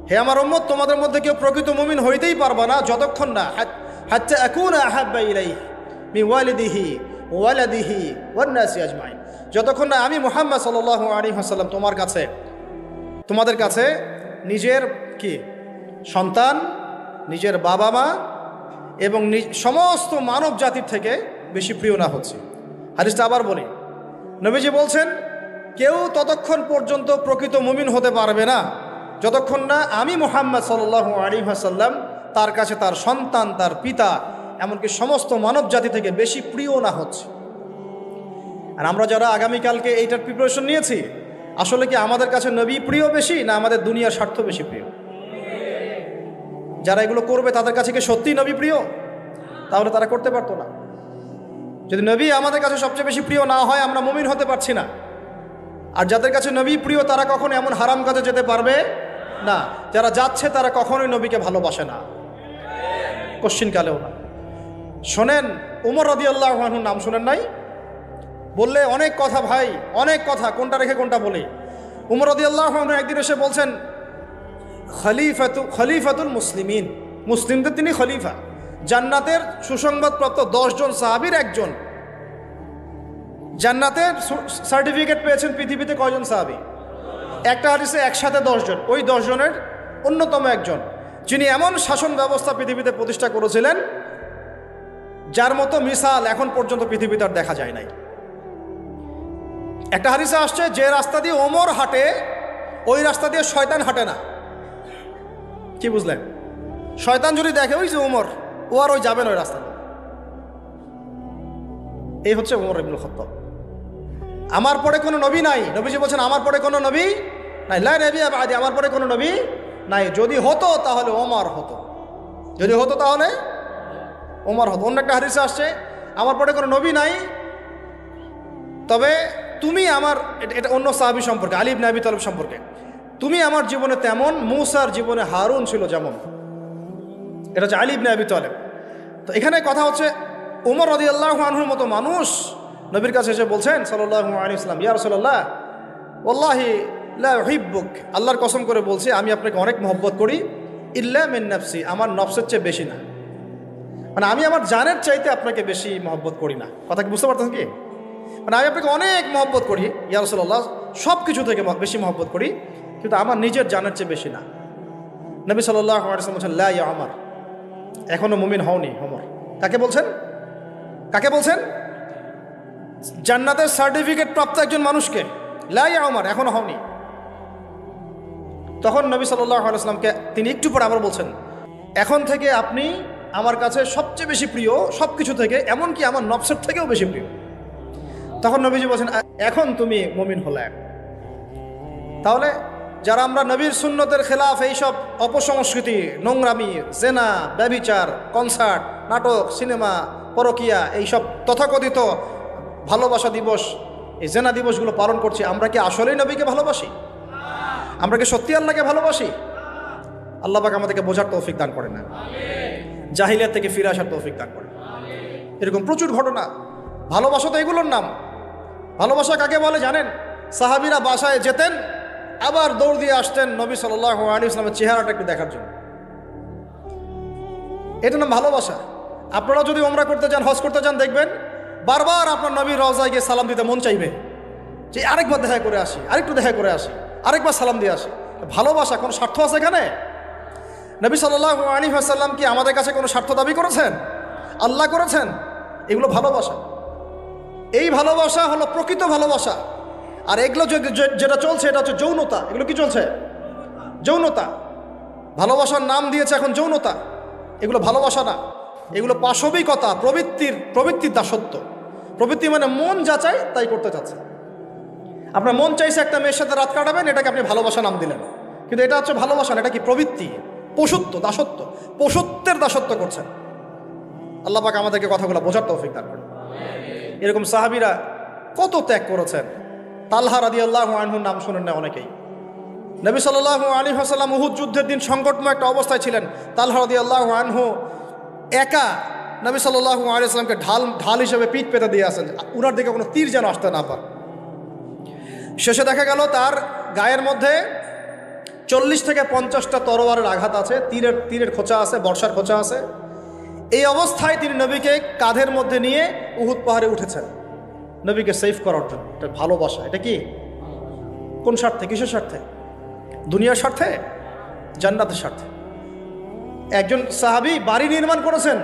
হে আমার উম্মত, তোমাদের মধ্যে কেউ প্রকৃত মুমিন হইতেই পারবে না যতক্ষণ না হাত্তা আকুনা আহাব্বা ইলাইহি মিন ওয়ালিদিহি ওয়ালাদিহি ওয়ান নাসি আজমাইন, যতক্ষণ না আমি মুহাম্মদ সাল্লাল্লাহু আলাইহি ওয়াসাল্লাম তোমাদের কাছে নিজের কি সন্তান, নিজের বাবা মা এবং সমস্ত মানব জাতির থেকে বেশি প্রিয় না হচ্ছে। হাদিসটা আবার বলি, নবীজি বলছেন কেউ ততক্ষণ পর্যন্ত প্রকৃত মুমিন হতে পারবে না যতক্ষণ না আমি মুহাম্মদ সাল্লাল্লাহু আলাইহি ওয়াসাল্লাম তার কাছে তার সন্তান, তার পিতা, এমনকি সমস্ত মানব জাতি থেকে বেশি প্রিয় না হচ্ছে। আর আমরা যারা আগামীকালকে এইটার প্রিপারেশন নিয়েছি, আসলে কি আমাদের কাছে নবী প্রিয় বেশি না আমাদের দুনিয়ার স্বার্থ বেশি প্রিয়? যারা এগুলো করবে তাদের কাছে কি সত্যিই নবী প্রিয়? তাহলে তারা করতে পারতো না। যদি নবী আমাদের কাছে সবচেয়ে বেশি প্রিয় না হয়, আমরা মুমিন হতে পারছি না। আর যাদের কাছে নবী প্রিয় তারা কখনো এমন হারাম কাজে যেতে পারবে না। যারা যাচ্ছে তারা কখনোই নবীকে ভালোবাসে না, কোশ্চিনকালেও না। শোনেন, উমর রাদিয়াল্লাহু আনহুর নাম শোনেন নাই? বললে অনেক কথা ভাই, অনেক কথা, কোনটা রেখে কোনটা বলি। উমর রাদিয়াল্লাহু আনহু একদিন এসে বলছেন খলিফাতুল মুসলিমিন, মুসলিমদের তিনি খলিফা, জান্নাতের সুসংবাদপ্রাপ্ত 10 জন সাহাবীর একজন। জান্নাতের সার্টিফিকেট পেয়েছেন পৃথিবীতে কয়জন সাহাবী? একটা হাদিসে একসাথে 10 জন, ওই 10 জনের অন্যতম একজন, যিনি এমন শাসন ব্যবস্থা পৃথিবীতে প্রতিষ্ঠা করেছিলেন যার মতো মিসাল এখন পর্যন্ত পৃথিবীতে আর দেখা যায় নাই। একটা হাদিসে আসছে যে রাস্তা দিয়ে ওমর হাঁটে ওই রাস্তা দিয়ে শয়তান হাঁটে না। কি বুঝলেন? শয়তান যদি দেখে ওই যে ওমর, ও আর ওই যাবেন ওই রাস্তা। এই হচ্ছে ওমর ইবনুল খাত্তাব। আমার পরে কোনো নবী নাই। নবীজি বলছেন আমার পরে কোনো নবী নাই, লা নবিয়্যা বা'দি, আমার পরে কোনো নবী নাই। যদি হতো তাহলে ওমর হতো, যদি হতো তাহলে ওমর হতো। অন্য একটা হাদিসে আসছে আমার পরে কোনো নবী নাই, তবে তুমি আমার, এটা অন্য সাহাবী সম্পর্কে, আলী ইবনে আবি তালিব সম্পর্কে, তুমি আমার জীবনে তেমন মূসার জীবনে হারুন ছিল যেমন। এটা হচ্ছে আলী ইবনে আবি তালিব। তো এখানে কথা হচ্ছে ওমর রাদিয়াল্লাহু আনহুর মতো মানুষ নবীর কাছে এসে বলছেন সাল্লাল্লাহু আলাইহি ওয়াসাল্লাম, ইয়া রাসূলুল্লাহ ওয়াল্লাহি লা উহিব্বুক, আল্লাহর কসম করে বলছি আমি আপনাকে অনেক মহব্বত করি, ইল্লা মিন নাফসি, আমার নফসের চেয়ে বেশি না। মানে আমি আমার জানের চাইতে আপনাকে বেশি মহব্বত করি না। কথা কি বুঝতে পারতেন কি? মানে আমি আপনাকে অনেক মহব্বত করি ইয়া রাসূলুল্লাহ, সব কিছু থেকে বেশি মহব্বত করি, কিন্তু আমার নিজের জানের চেয়ে বেশি না। নবী সাল্লাল্লাহু আলাইহি ওয়াসাল্লাম বলছেন লা ইয়া ওমর, এখনো মুমিন হওনি ওমর। কাকে বলছেন? কাকে বলছেন? জান্নাতের সার্টিফিকেট প্রাপ্ত একজন মানুষকে। লা ইয়া ওমর, এখনো হওনি। তখন নবী সাল্লাল্লাহু আলাইহি ওয়াসাল্লামকে তিনি একটু পর আবার বলছেন, এখন থেকে আপনি আমার কাছে সবচেয়ে বেশি প্রিয় সব কিছু থেকে, এমনকি আমার নফসের থেকেও বেশি প্রিয়। তখন নবীজি বলছেন এখন তুমি মুমিন হলে। তাহলে যারা আমরা নবীর সুন্নতের খেলাফ এইসব অপসংস্কৃতি, নোংরামি, জেনা, ব্যভিচার, কনসার্ট, নাটক, সিনেমা, পরকিয়া, এইসব তথাকথিত ভালোবাসা দিবস, এই জেনা দিবসগুলো পালন করছি, আমরা কি আসলেই নবীকে ভালোবাসি? আমরা কি সত্যি আল্লাহকে ভালোবাসি? আল্লাহ পাক আমাদেরকে বোঝার তৌফিক দান করেন না, জাহিলিয়াত থেকে ফিরে আসার তৌফিক দান করেন। এরকম প্রচুর ঘটনা। ভালোবাসা তো এগুলোর নাম। ভালোবাসা কাকে বলে জানেন? সাহাবীরা বাসায় যেতেন, আবার দৌড় দিয়ে আসতেন নবী সাল্লাল্লাহু আলাইহি ওয়াসাল্লামের চেহারাটা একটু দেখার জন্য। এটা না ভালোবাসা। আপনারা যদি উমরা করতে যান, হজ করতে যান, দেখবেন বারবার আপনার নবীর রওজায় গিয়ে সালাম দিতে মন চাইবে, যে আরেকবার দেখা করে আসি, আরেকটু দেখা করে আসি, আরেকবার সালাম দিয়ে আসি। ভালোবাসা, কোনো স্বার্থ আছে এখানে? নবী সাল্লাল্লাহু আলাইহি ওয়াসাল্লাম কি আমাদের কাছে কোনো স্বার্থ দাবি করেছেন? আল্লাহ করেছেন? এগুলো ভালোবাসা। এই ভালোবাসা হলো প্রকৃত ভালোবাসা। আর এগুলো যেটা চলছে এটা হচ্ছে যৌনতা। এগুলো কি চলছে? যৌনতা। ভালোবাসার নাম দিয়েছে এখন যৌনতা। এগুলো ভালোবাসা না, এগুলো পাশবিকতা, প্রবৃত্তির দাসত্ব। প্রবৃত্তি মানে মন যা চায় তাই করতে চাচ্ছে। আপনার মন চাইছে একটা মেয়ের সাথে রাত কাটাবেন, এটাকে আপনি ভালোবাসা নাম দিলেন, কিন্তু এটা হচ্ছে ভালোবাসা না, এটা কি প্রবৃত্তি, পশুত্ব, দাসত্ব, পশুত্বের দাসত্ব করছেন। আল্লাহ পাক আমাদেরকে কথাগুলো বোঝার তৌফিক দান করেন। এরকম সাহাবীরা কত ত্যাগ করেছেন। তালহা রাদিয়াল্লাহু আনহুর নাম শুনেন না অনেকেই। নবী সাল্লাল্লাহু আলাইহি ওয়াসাল্লাম উহুদ যুদ্ধের দিন সংকটময় একটা অবস্থায় ছিলেন। তালহা রাদিয়াল্লাহু আনহু একা নবী সাল্লাল্লাহু আলাইহি ওয়াসাল্লামকে ঢাল হিসেবে পিঠ পেতে দিয়ে আসেন, উনার দিকে কোনো তীর যেন আসতে না পারে। শেষে দেখা গেল তার গায়ের মধ্যে 40 থেকে 50টা তরোয়ারের আঘাত আছে, তীরের খোঁচা আছে, বর্ষার খোঁচা আছে। এই অবস্থায় তিনি নবীকে কাঁধের মধ্যে নিয়ে উহুদ পাহাড়ে উঠেছেন নবীকে সেভ করার জন্য। এটা ভালোবাসা। এটা কি? কোন স্বার্থে? কিসের স্বার্থে? দুনিয়ার স্বার্থে? জান্নাতের স্বার্থে। একজন সাহাবী বাড়ি নির্মাণ করেছেন,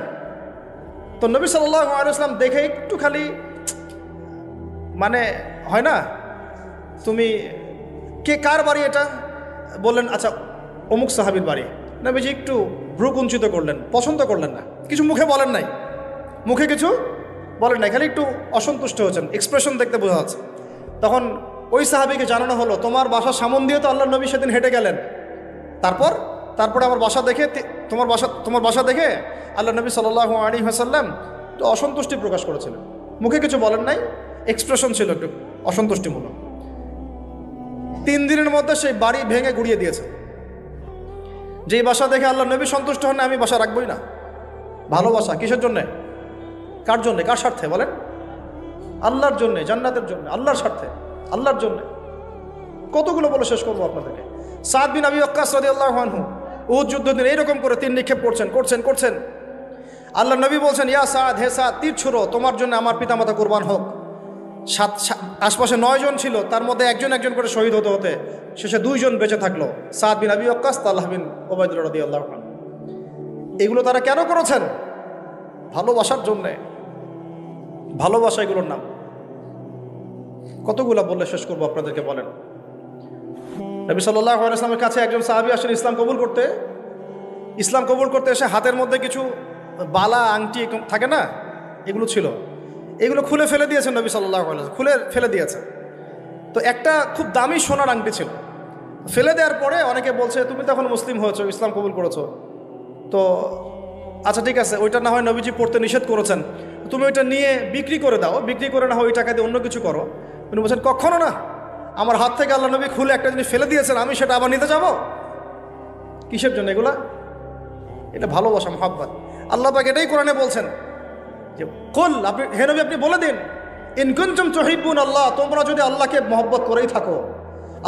তো নবী সাল্লাল্লাহু আলাইহি ওয়াসাল্লাম দেখে একটু খালি মানে হয় না, তুমি কে, কার বাড়ি এটা? বললেন আচ্ছা অমুক সাহাবীর বাড়ি। নবীজি একটু ভ্রু কুঞ্চিত করলেন, পছন্দ করলেন না, কিছু মুখে বলেন নাই, মুখে কিছু বলেন নাই, খালি একটু অসন্তুষ্ট হয়েছেন, এক্সপ্রেশন দেখতে বোঝা যাচ্ছে। তখন ওই সাহাবীকে জানানো হলো, তোমার বাসার সামন দিয়ে তো আল্লাহর নবী সেদিন হেঁটে গেলেন, তারপরে আমার বাসা দেখে, তোমার বাসা দেখে আল্লাহ নবী সাল্লাল্লাহু আলাইহি ওয়াসাল্লাম তো অসন্তুষ্টি প্রকাশ করেছিলেন, মুখে কিছু বলেন নাই, এক্সপ্রেশন ছিল একটু অসন্তুষ্টিমূলক। 3 দিনের মধ্যে সেই বাড়ি ভেঙে গুড়িয়ে দিয়েছে। যেই বাসা দেখে আল্লাহ নবী সন্তুষ্ট হন না, আমি বাসা রাখবই না। ভালোবাসা কিসের জন্যে? কার জন্যে? কার স্বার্থে বলেন? আল্লাহর জন্যে, জান্নাতের জন্য, আল্লাহর স্বার্থে, আল্লাহর জন্যে। কতগুলো বলে শেষ করবো আপনাদেরকে। সাদ বিন আবি ওয়াক্কাস রাদিয়াল্লাহু আনহু উহুদ যুদ্ধের দিন এইরকম করে তীর নিক্ষেপ করছেন। আল্লাহ নবী বলছেন, ইয়া সাদ, হে সাদ, তীর ছুড়ো, তোমার জন্য আমার পিতামাতা কুরবান হোক। আশপাশে 9 জন ছিল, তার মধ্যে একজন করে শহীদ হতে শেষে 2 জন বেঁচে থাকলো, সাদ বিন আবি ওয়াক্কাস, তালহা বিন উবাইদুল্লাহ রাদিয়াল্লাহু আনহু। এগুলো তারা কেন করেছেন? ভালোবাসার জন্যে। ভালোবাসা এগুলোর নাম। কতগুলো বললে শেষ করবো আপনাদেরকে বলেন। নবী সাল্লাল্লাহু আলাইহি ওয়াসাল্লামের কাছে একজন সাহাবী আসেন ইসলাম কবুল করতে এসে হাতের মধ্যে কিছু বালা, আংটি থাকে না, এগুলো ছিল। এগুলো খুলে ফেলে দিয়েছেন নবী সাল্লাল্লাহু আলাইহি ওয়াসাল্লাম, খুলে ফেলে দিয়েছেন। তো একটা খুব দামি সোনার আংটি ছিল। ফেলে দেওয়ার পরে অনেকে বলছে, তুমি তো এখন মুসলিম হয়েছো, ইসলাম কবুল করেছো, তো আচ্ছা ঠিক আছে, ওইটা না হয় নবীজি পড়তে নিষেধ করেছেন, তুমি ওইটা নিয়ে বিক্রি করে দাও, বিক্রি করে না হয় ওই টাকা দিয়ে অন্য কিছু করো। উনি বলছেন, কখনো না, আমার হাত থেকে আল্লাহ নবী খুলে একটা জিনিস ফেলে দিয়েছেন, আমি সেটা আবার নিতে যাব? কিসের জন্য এগুলা? এটা ভালোবাসা, মহব্বত। আল্লাহ পাক এটাই কোরআনে বলছেন যে কুল, হে নবী আপনি বলে দিন, ইন কুনতুম তুহিব্বুন আল্লাহ, তোমরা যদি আল্লাহকে মহব্বত করেই থাকো,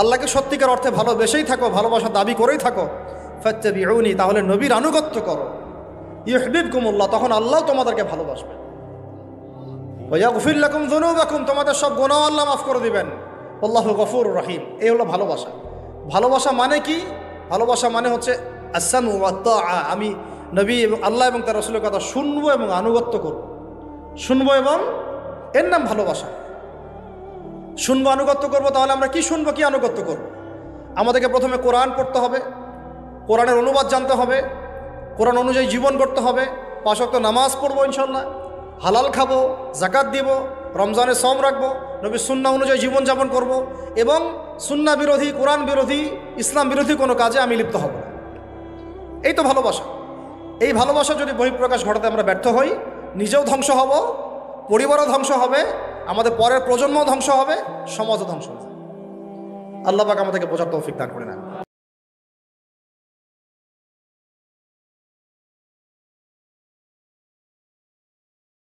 আল্লাহকে সত্যিকার অর্থে ভালোবেসেই থাকো, ভালোবাসা দাবি করেই থাকো, ফাত্তাবিউনি, তাহলে নবীর আনুগত্য করো, ইউহিব্বুকুমুল্লাহ, তখন আল্লাহ তোমাদেরকে ভালোবাসবেন, ওয়া ইয়াগফির লাকুম যুনুবাকুম, তোমাদের সব গুনাহ আল্লাহ মাফ করে দিবেন, আল্লাহু গফুরুর রহিম। এই হলো ভালোবাসা। ভালোবাসা মানে কি? ভালোবাসা মানে হচ্ছে আসসামু ওয়া তাআ, আমি নবী এবং আল্লাহ এবং তার রাসূলের কথা শুনবো এবং আনুগত্য করব, শুনবো, এবং এর নাম ভালোবাসা। শুনবো, আনুগত্য করব। তাহলে আমরা কি শুনবো, কি আনুগত্য করব? আমাদেরকে প্রথমে কোরআন পড়তে হবে, কোরআনের অনুবাদ জানতে হবে, কোরআন অনুযায়ী জীবন করতে হবে, 5 ওয়াক্ত নামাজ পড়বো ইনশাল্লাহ, হালাল খাবো, যাকাত দিব, রমজানে সওম রাখবো, নবীর সুন্নাহ অনুযায়ী জীবনযাপন করব, এবং সুন্নাহ বিরোধী, কোরআন বিরোধী, ইসলাম বিরোধী কোনো কাজে আমি লিপ্ত হব না। এই তো ভালোবাসা। এই ভালোবাসা যদি বহিঃপ্রকাশ ঘটাতে আমরা ব্যর্থ হই, নিজেও ধ্বংস হব, পরিবারও ধ্বংস হবে, আমাদের পরের প্রজন্মও ধ্বংস হবে, সমাজও ধ্বংস হবে। আল্লাহ পাক আমাদেরকে বোঝার তৌফিক দান করে না।